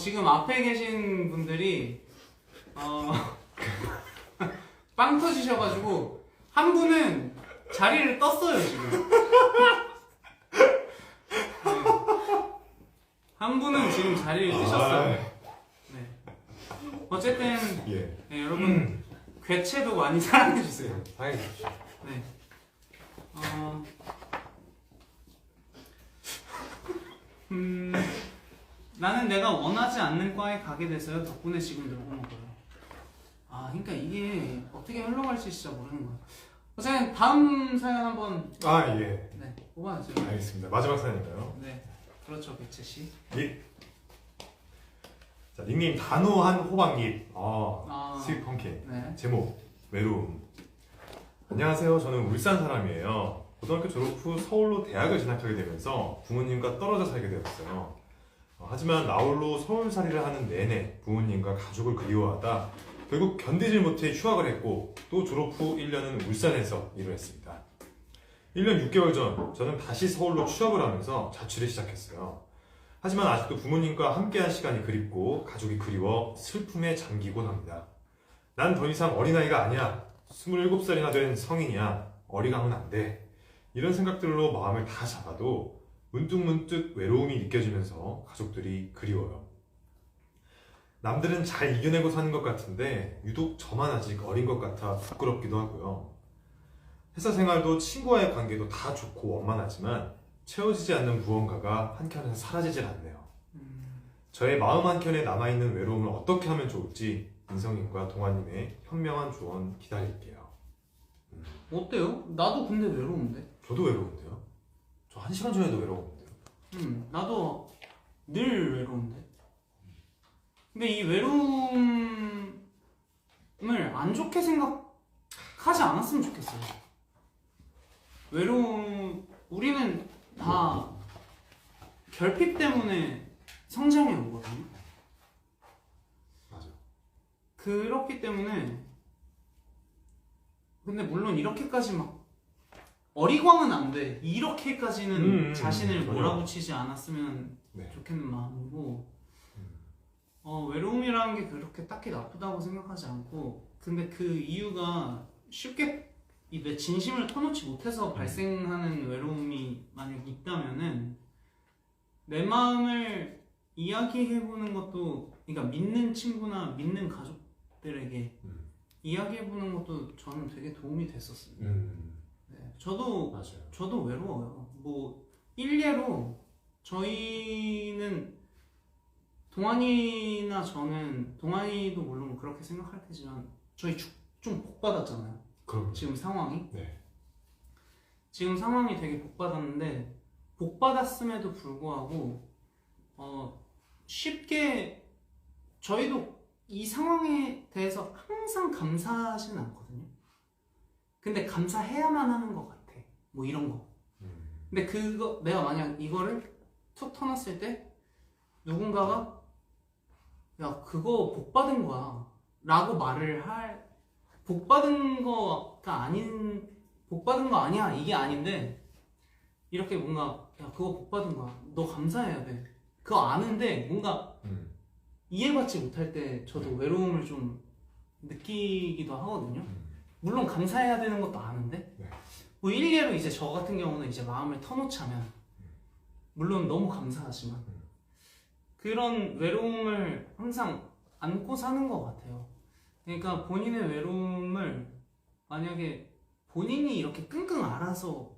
지금 앞에 계신 분들이 빵 터지셔가지고 한 분은 자리를 떴어요 지금. 네. 한 분은 지금 자리를 뜨셨어요. 네. 어쨌든 예. 네, 여러분 괴체도 많이 사랑해주세요. 사랑해주십시오. 네. 나는 내가 원하지 않는 과에 가게 돼서요. 덕분에 지금 놀고 먹어요. 그러니까 이게 어떻게 흘러갈지 진짜 모르는 거야. 어쨌든 다음 사연 한번. 예. 네. 뽑아야죠. 알겠습니다. 마지막 사연인가요? 네, 그렇죠, 백채 씨. 닉. 자, 닉님 단호한 호박잎. 스윗 펌킨. 네. 제목 외로움. 안녕하세요. 저는 울산 사람이에요. 고등학교 졸업 후 서울로 대학을 진학하게 되면서 부모님과 떨어져 살게 되었어요. 하지만 나홀로 서울살이를 하는 내내 부모님과 가족을 그리워하다 결국 견디질 못해 휴학을 했고 또 졸업 후 1년은 울산에서 일을 했습니다. 1년 6개월 전 저는 다시 서울로 취업을 하면서 자취를 시작했어요. 하지만 아직도 부모님과 함께한 시간이 그립고 가족이 그리워 슬픔에 잠기곤 합니다. 난 더 이상 어린아이가 아니야. 27살이나 된 성인이야. 어리광은 안 돼. 이런 생각들로 마음을 다 잡아도 문득문득 외로움이 느껴지면서 가족들이 그리워요. 남들은 잘 이겨내고 사는 것 같은데 유독 저만 아직 어린 것 같아 부끄럽기도 하고요. 회사 생활도 친구와의 관계도 다 좋고 원만하지만 채워지지 않는 무언가가 한켠에서 사라지질 않네요. 저의 마음 한켠에 남아있는 외로움을 어떻게 하면 좋을지 인성님과 동아님의 현명한 조언 기다릴게요. 어때요? 나도 근데 외로운데. 저도 외로운데요? 저 1시간 전에도 외로운데요? 나도 늘 외로운데. 근데 이 외로움을 안 좋게 생각하지 않았으면 좋겠어요. 우리는 다 결핍 때문에 성장해 오거든요. 맞아. 그렇기 때문에 근데 물론 이렇게까지 막 어리광은 안 돼. 이렇게까지는 자신을 전혀. 몰아붙이지 않았으면 네. 좋겠는 마음이고 외로움이라는 게 그렇게 딱히 나쁘다고 생각하지 않고 근데 그 이유가 쉽게 내 진심을 터놓지 못해서 발생하는 외로움이 만약 있다면은 내 마음을 이야기해보는 것도 그러니까 믿는 친구나 믿는 가족들에게 이야기해보는 것도 저는 되게 도움이 됐었어요. 네, 맞아요. 저도 외로워요. 뭐 일례로 저희는 동환이나 저는 동환이도 물론 그렇게 생각할 테지만 저희 좀 복받았잖아요. 그럼 지금 상황이 네. 지금 상황이 되게 복받았는데 복받았음에도 불구하고 쉽게 저희도 이 상황에 대해서 항상 감사하지는 않거든요. 근데 감사해야만 하는 것 같아. 뭐 이런 거. 근데 그거 내가 만약 이거를 툭 터놨을 때 누군가가 야 그거 복 받은 거야 라고 말을 할 복 받은 거가 아닌 복 받은 거 아니야 이게 아닌데 이렇게 뭔가 야 그거 복 받은 거야 너 감사해야 돼 그거 아는데 뭔가 이해받지 못할 때 저도 외로움을 좀 느끼기도 하거든요. 물론 감사해야 되는 것도 아는데 네. 뭐 일례로 이제 저 같은 경우는 이제 마음을 터놓자면 물론 너무 감사하지만 그런 외로움을 항상 안고 사는 것 같아요. 그러니까 본인의 외로움을 만약에 본인이 이렇게 끙끙 앓아서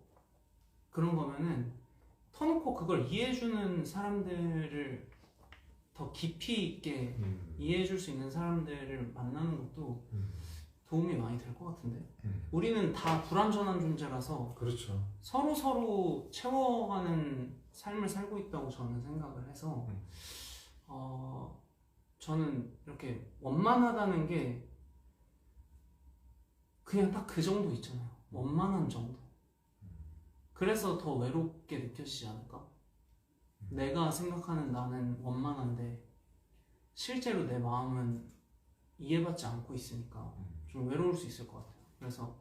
그런 거면은 터놓고 그걸 이해해주는 사람들을 더 깊이 있게 이해해줄 수 있는 사람들을 만나는 것도 도움이 많이 될 것 같은데 우리는 다 불완전한 존재라서 그렇죠. 서로 채워가는 삶을 살고 있다고 저는 생각을 해서 저는 이렇게 원만하다는 게 그냥 딱 그 정도 있잖아요. 원만한 정도. 그래서 더 외롭게 느껴지지 않을까? 내가 생각하는 나는 원만한데 실제로 내 마음은 이해받지 않고 있으니까 좀 외로울 수 있을 것 같아요. 그래서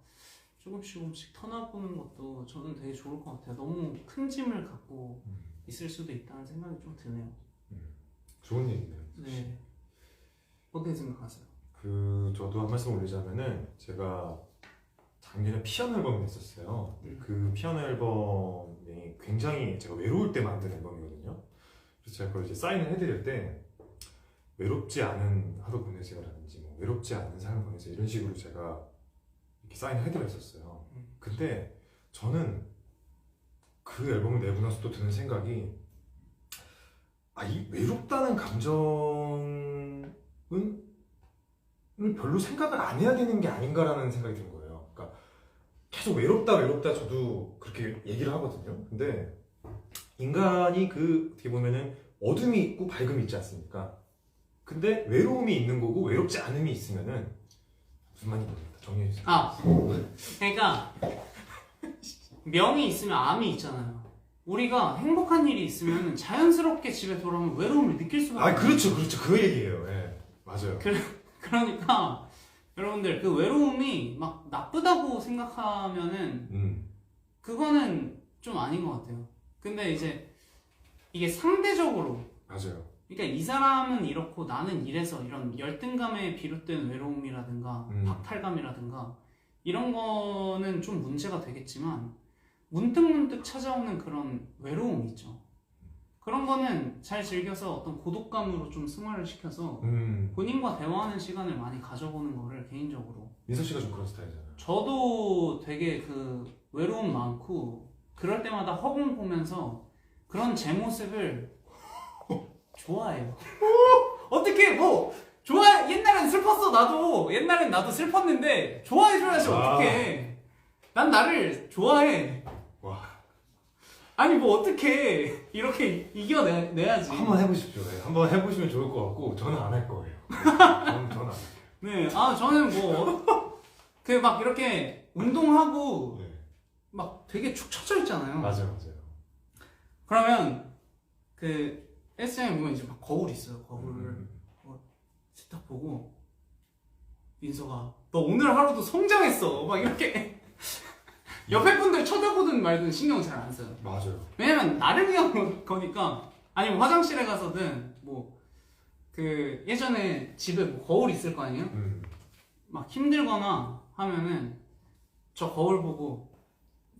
조금씩 터놔보는 것도 저는 되게 좋을 것 같아요. 너무 큰 짐을 갖고 있을 수도 있다는 생각이 좀 드네요. 좋은 얘기네요. 네. 어떻게 생각하세요? 저도 한 말씀 올리자면은 제가 작년에 피아노 앨범을 냈었어요. 그 피아노 앨범이 굉장히 제가 외로울 때 만든 앨범이거든요. 그래서 제가 그걸 이제 사인을 해드릴 때 외롭지 않은 하루 보내세요라든지 뭐 외롭지 않은 삶을 보내세요 이런 식으로 제가 이렇게 사인을 해드렸었어요. 근데 저는 그 앨범을 내고 나서 또 드는 생각이 이 외롭다는 감정은 별로 생각을 안 해야 되는 게 아닌가라는 생각이 든 거예요. 그러니까 계속 외롭다 저도 그렇게 얘기를 하거든요. 근데 인간이 그 어떻게 보면은 어둠이 있고 밝음이 있지 않습니까? 근데 외로움이 있는 거고 외롭지 않음이 있으면은 무슨 말인지 모르겠다. 정리해 주세요. 아, 그러니까 명이 있으면 암이 있잖아요. 우리가 행복한 일이 있으면 자연스럽게 집에 돌아오면 외로움을 느낄 수밖에 없어요. 그렇죠. 그 얘기예요. 예, 맞아요. 그러니까 여러분들 그 외로움이 막 나쁘다고 생각하면은 그거는 좀 아닌 것 같아요. 근데 이제 이게 상대적으로 맞아요. 그러니까 이 사람은 이렇고 나는 이래서 이런 열등감에 비롯된 외로움이라든가 박탈감이라든가 이런 거는 좀 문제가 되겠지만 문득문득 찾아오는 그런 외로움이 있죠. 그런 거는 잘 즐겨서 어떤 고독감으로 좀 승화를 시켜서 본인과 대화하는 시간을 많이 가져보는 거를 개인적으로 민서 씨가 좀 그런 스타일이잖아요. 저도 되게 그 외로움 많고 그럴 때마다 허공 보면서 그런 제 모습을 좋아해요. 어떻게 뭐 좋아 옛날엔 슬펐어 나도 옛날엔 나도 슬펐는데 좋아해줘야지 어떡해. 난 나를 좋아해. 와. 아니 뭐 어떻게 이렇게 이겨내야지. 한번 해보십시오. 네. 한번 해보시면 좋을 것 같고 저는 안 할 거예요. 저는 안 할게요. 네, 저는 뭐 그 막 이렇게 운동하고 네. 막 되게 축 처져 있잖아요. 맞아요. 그러면 그 헬스장에 보면 이제 막 거울 있어요. 거울을 딱 보고 민서가 너 오늘 하루도 성장했어. 막 이렇게 옆에 분들 쳐다보든 말든 신경 잘 안 써요. 맞아요. 왜냐면 나를 위한 거니까. 아니면 화장실에 가서든 뭐 그 예전에 집에 뭐 거울 있을 거 아니에요? 막 힘들거나 하면은 저 거울 보고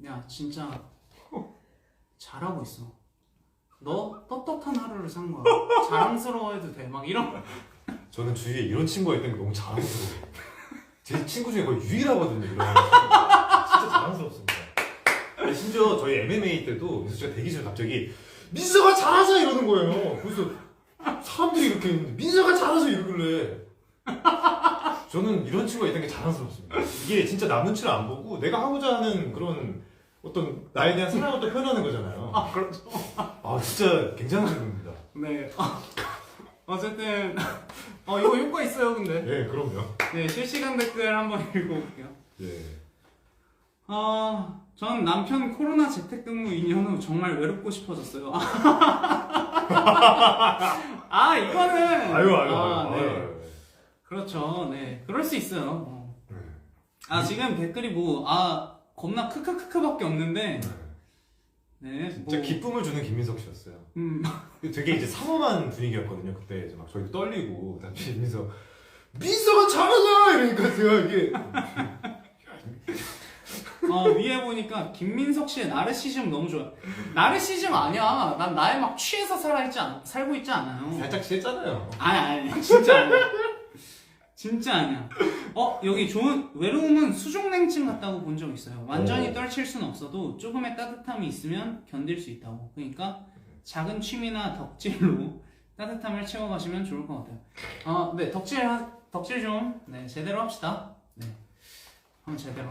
야 진짜 잘하고 있어. 너 떳떳한 하루를 산 거야. 자랑스러워해도 돼. 막 이런. 저는 주위에 이런 친구가 있다는 게 너무 자랑스러워요. 제 친구 중에 거의 유일하거든요. 이런 진짜 자랑스럽습니다. 심지어 저희 MMA 때도 민서 씨가 대기실에 갑자기 민서가 잘하자 이러는 거예요. 그래서 사람들이 이렇게 있는데 민서가 잘하자 이러길래 저는 이런 친구가 있다는 게 자랑스럽습니다. 이게 진짜 남 눈치를 안 보고 내가 하고자 하는 그런 어떤 나에 대한 사랑을 또 표현하는 거잖아요. 그렇죠. 진짜 굉장한 친구입니다. 네. 어쨌든 이거 효과 있어요, 근데. 네, 그럼요. 네, 실시간 댓글 한번 읽어볼게요. 네. 전 남편 코로나 재택근무 2년 후 정말 외롭고 싶어졌어요. 이거는. 네. 그렇죠. 네, 그럴 수 있어요. 지금 댓글이 겁나 크크크크밖에 없는데. 네, 진짜 기쁨을 주는 김민석 씨였어요. 되게 이제 삼엄한 분위기였거든요. 그때 이제 막 저희도 떨리고, 다시 민서가 잘하자 이러니까 제가 이게 위에 보니까 김민석 씨의 나르시즘 너무 좋아요. 나르시즘 아니야. 난 나에 막 취해서 살고 있지 않아요. 살짝 취했잖아요. 아니 진짜 아니야. 진짜 아니야. 여기 좋은 외로움은 수족냉증 같다고 본 적 있어요. 완전히 떨칠 수는 없어도 조금의 따뜻함이 있으면 견딜 수 있다고. 그러니까 작은 취미나 덕질로 따뜻함을 채워가시면 좋을 것 같아요. 네, 덕질 좀 제대로 합시다. 네, 한번 제대로.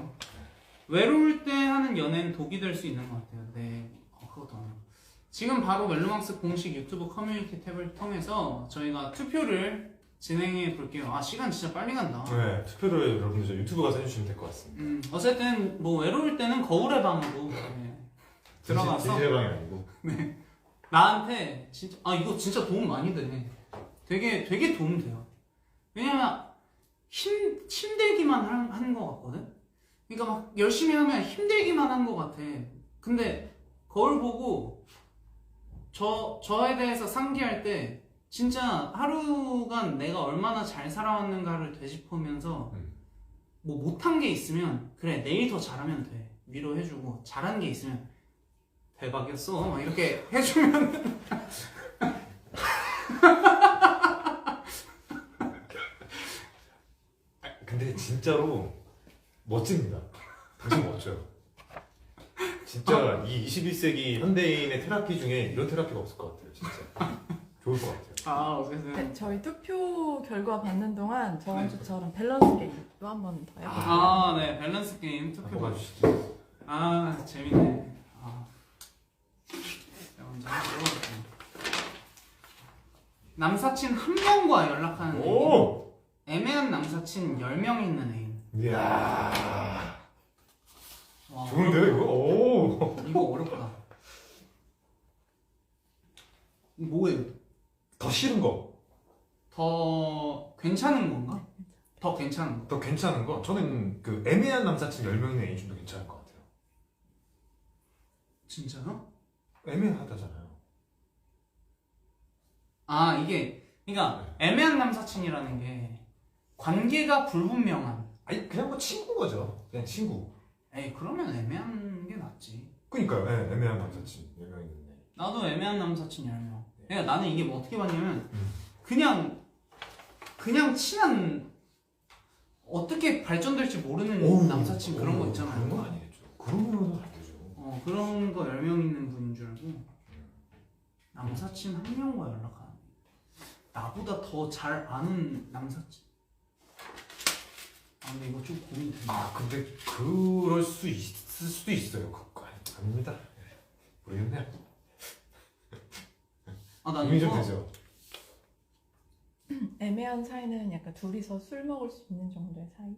외로울 때 하는 연애는 독이 될 수 있는 것 같아요. 네, 그것도 아니에요. 지금 바로 멜로망스 공식 유튜브 커뮤니티 탭을 통해서 저희가 투표를 진행해 볼게요. 시간 진짜 빨리 간다. 네, 투표를 여러분들 저 유튜브 가서 해주시면 될 것 같습니다. 어쨌든 뭐 외로울 때는 거울의 방으로 들어가서 진실의 방이 아니고. 네, 나한테 진짜 이거 진짜 도움 많이 되네. 되게 도움 돼요. 왜냐면 힘들기만 한 것 같거든. 그러니까 막 열심히 하면 힘들기만 한 것 같아. 근데 거울 보고 저에 대해서 상기할 때 진짜 하루간 내가 얼마나 잘 살아왔는가를 되짚으면서 뭐 못한 게 있으면 그래 내일 더 잘하면 돼 위로해주고 잘한 게 있으면 대박이었어 막 이렇게 해주면 근데 진짜로 멋집니다. 당신 멋져요. 진짜 이 21세기 현대인의 테라피 중에 이런 테라피가 없을 것 같아요. 진짜. 좋을 것 같아요. 아 어쨌든 네, 저희 투표 결과 받는 동안 저번 주처럼 밸런스 게임도 한 번 더 해볼게요. 네 밸런스 게임 투표. 한번 봐주시죠. 재밌네. 제가 먼저 한번 읽어볼게요. 남사친 한 명과 연락하는 애인, 오! 애매한 남사친 10명 있는 애인. 이야. 와, 좋은데요, 이거? 오! 이거 어렵다. 뭐예요? 더 싫은 거. 더 괜찮은 건가? 더 괜찮은 거. 더 괜찮은 거? 저는 그 애매한 남사친 10명의 애인 좀 더 괜찮을 것 같아요. 진짜요? 애매하다잖아요. 이게 그러니까 애매한 남사친이라는 게 관계가 불분명한. 아니, 그냥 뭐 친구 거죠. 그냥 친구. 에이 그러면 애매한 게 낫지. 그니까요, 예, 애매한 남사친 10명이 있네. 나도 애매한 남사친 10명. 그러니까 나는 이게 뭐 어떻게 봤냐면 음. 그냥 친한 어떻게 발전될지 모르는 남사친 그런 거 있잖아요. 그런 건 아니겠죠. 그러면은 안 되죠. 그런 거 10명 있는 분인 줄 알고 남사친 한 명과 연락하는 나보다 더 잘 아는 남사친. 근데 이거 좀 고민된다. 근데 그럴 수 있을 수도 있어요. 그거 아닙니다. 모르겠네요. 나 고민 좀 이거 되죠. 애매한 사이는 약간 둘이서 술 먹을 수 있는 정도의 사이.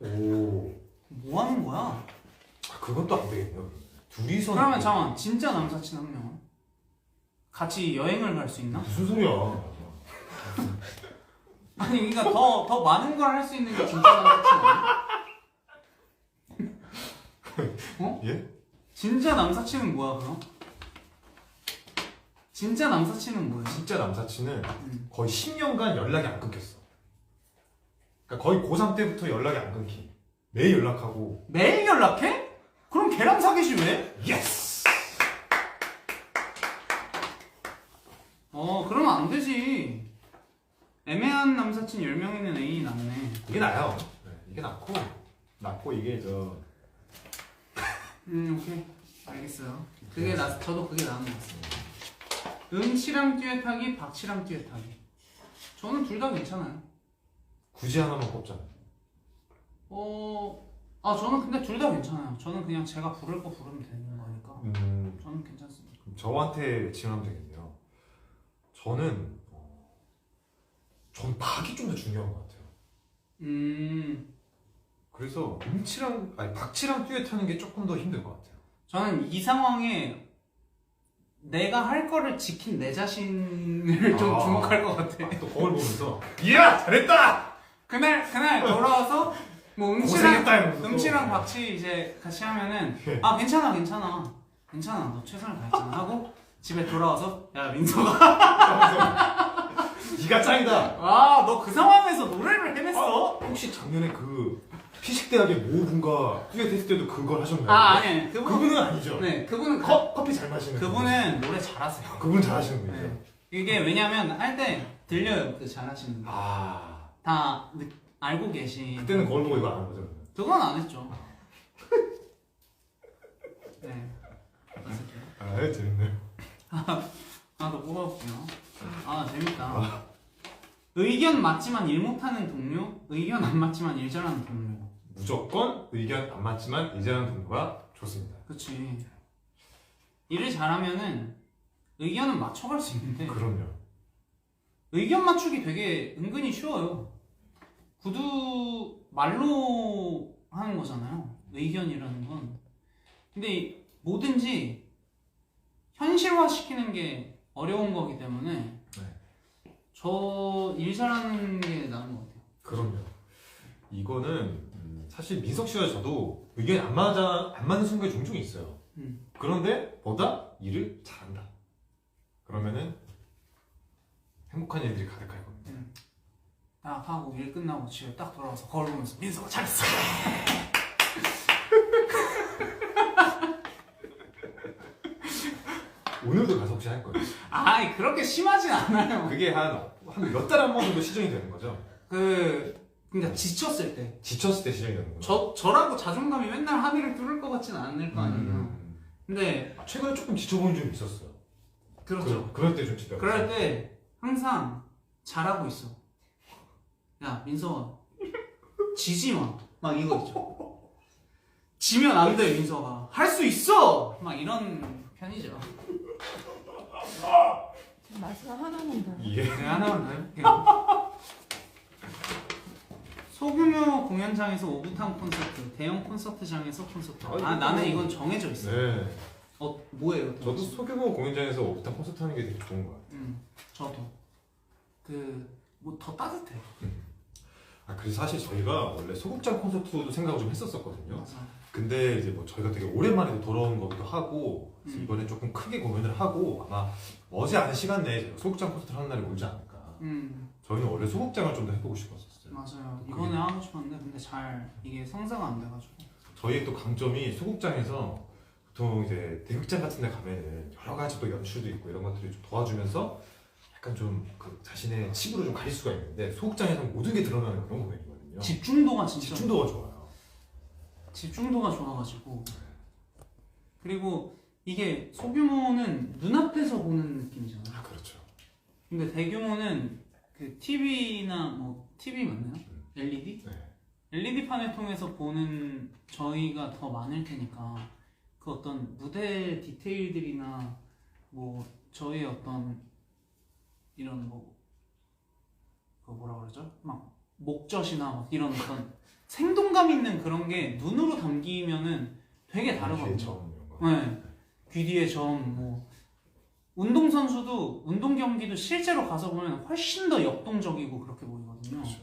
오. 뭐 하는 거야? 그건 또 안 되겠네요. 둘이서. 그러면 잠깐 진짜 남사친 한 명은? 같이 여행을 갈 수 있나? 무슨 소리야? 아니 그러니까 더 많은 걸 할 수 있는 게 진짜 남사친 아니야? 예? 진짜 남사친은 뭐야 그럼? 진짜 남사친은 뭐야? 진짜 남사친은 거의 10년간 연락이 안 끊겼어. 그러니까 거의 고3 때부터 연락이 안 끊기. 매일 연락하고. 매일 연락해? 그럼 걔랑 사귀지 왜? 예스! 그러면 안 되지. 애매한 남사친 10명 있는 애인이 낫네. 이게 나아요. 네, 이게 낫고 이게 오케이. 알겠어요. 저도 그게 나은 것 같습니다. 은치랑 듀엣하기, 박치랑 듀엣하기. 저는 둘 다 괜찮아요. 굳이 하나만 꼽자면. 저는 근데 둘 다 괜찮아요. 저는 그냥 제가 부를 거 부르면 되는 거니까. 저는 괜찮습니다. 그럼 저한테 질문하면 되겠네요. 저는 박이 좀 더 중요한 것 같아요. 그래서 박치랑 듀엣하는 게 조금 더 힘들 것 같아요. 저는 이 상황에 내가 할 거를 지킨 내 자신을 좀 주목할 것 같아. 또 거울 보면서 이야 잘했다. 그날 돌아와서 뭐 고생했다 이러면서 음치랑 박치 이제 같이 하면은 괜찮아 너 최선을 다했잖아 하고 집에 돌아와서 야 민서가 네가 짱이다. 너 그 상황에서 노래를 해냈어? 혹시 작년에 그 피식대학의 모 분과 듀엣 했을 때도 그걸 하셨나요? 아니 그분은 아니죠. 네 그분은 커피 잘 마시는 그분은 노래 잘하세요. 그분 잘하시는 분이죠. 네. 이게 왜냐면 할 때 들려요 그 잘하시는 거. 다 알고 계신. 그때는 거울 보고 이거 안 한 거죠? 그건 안 했죠. 네. 재밌네요. 더 뽑아볼게요. 재밌다. 의견 맞지만 일 못하는 동료, 의견 안 맞지만 일 잘하는 동료. 무조건 의견 안 맞지만 일 잘하는 동료가 좋습니다. 그치. 일을 잘하면은 의견은 맞춰갈 수 있는데 그럼요. 의견 맞추기 되게 은근히 쉬워요. 말로 하는 거잖아요. 의견이라는 건. 근데 뭐든지 현실화시키는 게 어려운 거기 때문에 저 일 잘하는 게 나은 것 같아요. 그럼요. 이거는 사실 민석 씨와 저도 의견이 안 맞는 순간이 종종 있어요. 그런데 보다 일을 잘한다. 그러면은 행복한 일들이 가득할 겁니다. 딱 하고 일 끝나고 집에 딱 돌아와서 거울 보면서 민서가 잘했어. 오늘도 가서 혹시 할 거예요? 그렇게 심하진 않아요. 그게 한 몇 달 한 번 정도 시정이 되는 거죠? 그러니까 지쳤을 때. 지쳤을 때 시정이 되는 거죠? 저라고 자존감이 맨날 하늘을 뚫을 것 같진 않을 거 아니에요. 근데 최근에 조금 지쳐보는 좀 있었어요. 그렇죠. 그럴 때 좀 치다. 그럴 때 항상 잘하고 있어. 야 민서가 지지 마. 막 이거 있죠. 지면 안 돼 민서가. 할 수 있어. 막 이런 편이죠. 마지막 하나만 더. 예. 네, 하나만 더 해볼게요. 소규모 공연장에서 오붓한 콘서트, 대형 콘서트장에서 콘서트. 아 나는 이건 정해져 있어. 네. 뭐예요? 저도 소규모 공연장에서 오붓한 콘서트 하는 게 되게 좋은 것 같아요. 저도 뭐 더 따뜻해. 아, 그래서 사실 저희가 원래 소극장 콘서트도 생각을 좀 했었었거든요. 맞아. 근데 이제 뭐 저희가 되게 오랜만에 돌아온 거기도 하고 그래서 이번에 조금 크게 공연을 하고 아마 머지않은 시간 내에 저희가 소극장 콘서트를 하는 날이 오지 않을까. 저희는 원래 소극장을 좀 더 해보고 싶었었어요. 맞아요. 이번에 하고 싶었는데 근데 잘 이게 성사가 안 돼가지고. 저희의 또 강점이 소극장에서 보통 이제 대극장 같은 데 가면은 여러 가지 또 연출도 있고 이런 것들이 좀 도와주면서 약간 좀 그 자신의 치부를 좀 가릴 수가 있는데 소극장에서는 모든 게 드러나는 그런 공연이거든요. 집중도가 진짜 집중도가 좋아요. 집중도가 좋아가지고. 그리고 이게 소규모는 눈앞에서 보는 느낌이잖아요. 아, 그렇죠. 근데 대규모는 그 TV나 뭐 TV 맞나요? LED? 네. LED판을 통해서 보는 저희가 더 많을 테니까 그 어떤 무대 디테일들이나 뭐 저희의 어떤 이런 그 뭐라 그러죠? 막 목젖이나 막 이런 어떤 생동감 있는 그런 게 눈으로 담기면은 되게 다르거든요. 점 이런 거. 네. 귀 뒤에 점, 뭐 운동선수도 운동 경기도 실제로 가서 보면 훨씬 더 역동적이고 그렇게 보이거든요. 그렇죠.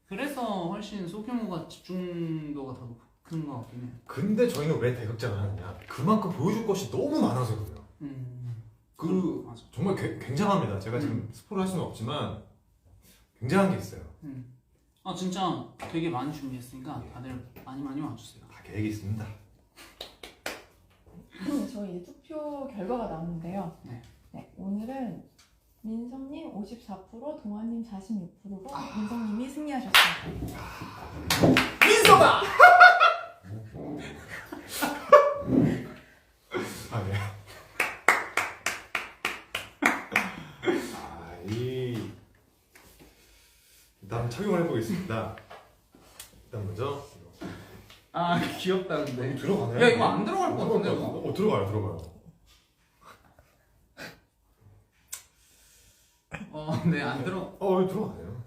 그래서 훨씬 소규모가 집중도가 더 큰 것 같긴 해요. 근데 저희는 왜 대극장을 하느냐? 그만큼 보여줄 것이 너무 많아서 그래요. 맞아. 정말 굉장합니다. 제가 지금 스포를 할 수는 없지만 굉장한 게 있어요. 아 진짜 되게 많이 준비했으니까 다들 많이 와주세요. 다 계획이 있습니다. 저희 이제 투표 결과가 나오는데요. 네. 오늘은 민성님 54%, 동아님 46%로 민성님이 승리하셨습니다. 민서가! 아, 네. 일단 착용을 해보겠습니다. 일단 먼저 아 귀엽다 근데. 들어가네. 야 이거 안 들어갈 것 같은데. 들어가요. 네 안 들어. 들어가네요.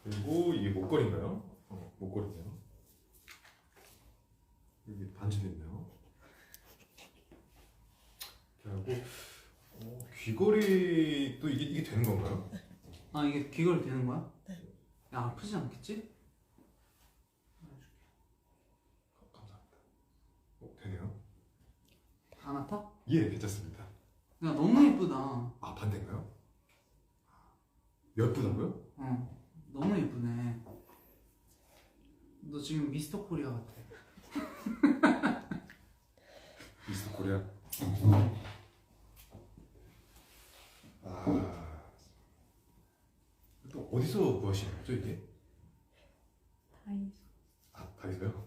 그리고 이게 목걸이인가요? 목걸이네요. 여기 반지도 있네요. 이렇게 하고 귀걸이도 이게 되는 건가요? 아 이게 귀걸이 되는 거야? 네. 야 아프지 않겠지? 감사합니다. 되네요. 안 아파? 예, 괜찮습니다. 야 너무 예쁘다. 아, 반대인가요? 예쁘다고요? 너무 예쁘네. 너 지금 미스터 코리아 같아. 미스터 코리아. 또 어디서 구하시는 거죠 이게? 다이소. 다이소요?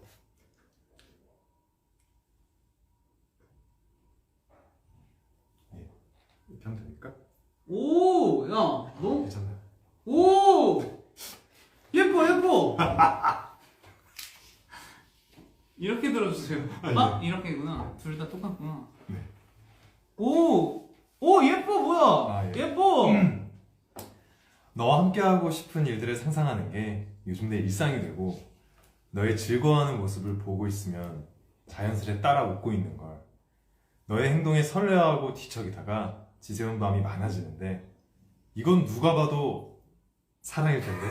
예, 이렇게 하면 됩니까? 오, 야, 너, 괜찮나요? 오, 예뻐. 이렇게 들어주세요. 아, 이렇게구나. 둘 다 똑같구나. 네. 오, 예뻐 뭐야? 아, 예. 예뻐. 너와 함께하고 싶은 일들을 상상하는 게 요즘 내 일상이 되고 너의 즐거워하는 모습을 보고 있으면 자연스레 따라 웃고 있는 걸. 너의 행동에 설레하고 뒤척이다가 지새운 밤이 많아지는데 이건 누가 봐도 사랑일 텐데.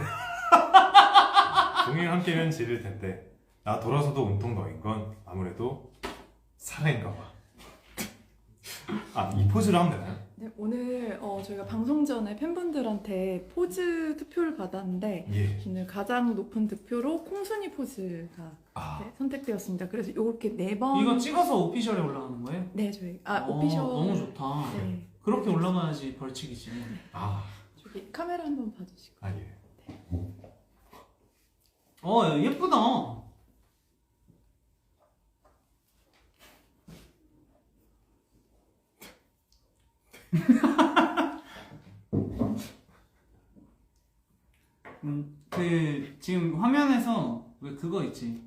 종일 함께면 지릴 텐데 나 돌아서도 온통 너인 건 아무래도 사랑인가 봐. 이 포즈를 하면 되나요? 네, 오늘 저희가 방송 전에 팬분들한테 포즈 투표를 받았는데 예. 오늘 가장 높은 득표로 콩순이 포즈가 네, 선택되었습니다. 그래서 이렇게 4번 이거 찍어서 오피셜에 올라가는 거예요? 네, 저희 오피셜 너무 좋다. 네. 그렇게 올라가야지 벌칙이지. 저기 카메라 한번 봐주시고. 예. 야, 예쁘다. 그 지금 화면에서 왜 그거 있지?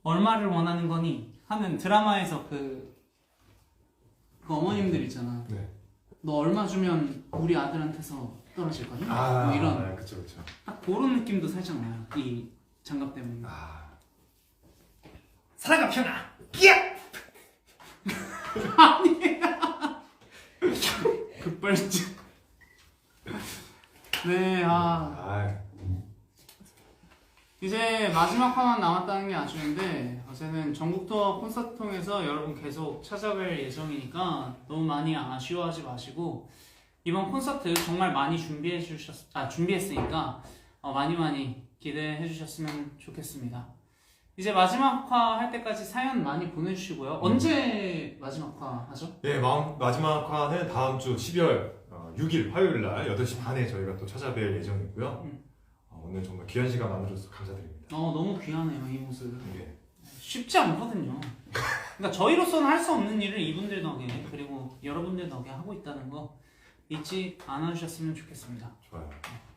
얼마를 원하는 거니? 하는 드라마에서 그 어머님들 있잖아. 네. 너 얼마 주면 우리 아들한테서 떨어질 거니? 아, 뭐 이런 그쵸, 그쵸. 딱 그런 느낌도 살짝 나요. 이 장갑 때문에. 아, 사랑아 편아. 끼야. 아니. 급발진. 네, 이제 마지막 화만 남았다는 게 아쉬운데 어제는 전국 투어 콘서트 통해서 여러분 계속 찾아뵐 예정이니까 너무 많이 아쉬워하지 마시고 이번 콘서트 정말 많이 준비했으니까 많이 기대해 주셨으면 좋겠습니다. 이제 마지막 화 할 때까지 사연 많이 보내주시고요. 언제 마지막 화 하죠? 예, 마지막 화는 다음 주 12월 6일 화요일 날 8시 반에 저희가 또 찾아뵐 예정이고요. 오늘 정말 귀한 시간 나눠줘서 감사드립니다. 너무 귀하네요, 이 모습. 예. 쉽지 않거든요. 그러니까 저희로서는 할 수 없는 일을 이분들 덕에 그리고 여러분들 덕에 하고 있다는 거 잊지 않아주셨으면 좋겠습니다. 좋아요.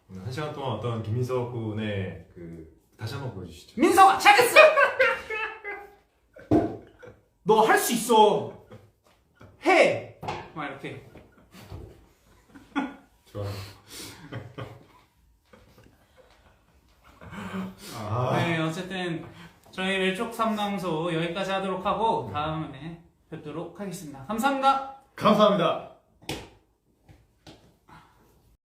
오늘 1시간 동안 어떤 김민석 군의 다시 한번 보여주시죠. 민석아, 잘했어! 너 할 수 있어! 해! 막 이렇게. 좋아요. 네, 어쨌든 저희 왼쪽 삼남소 여기까지 하도록 하고 다음에 뵙도록 하겠습니다. 감사합니다. 감사합니다.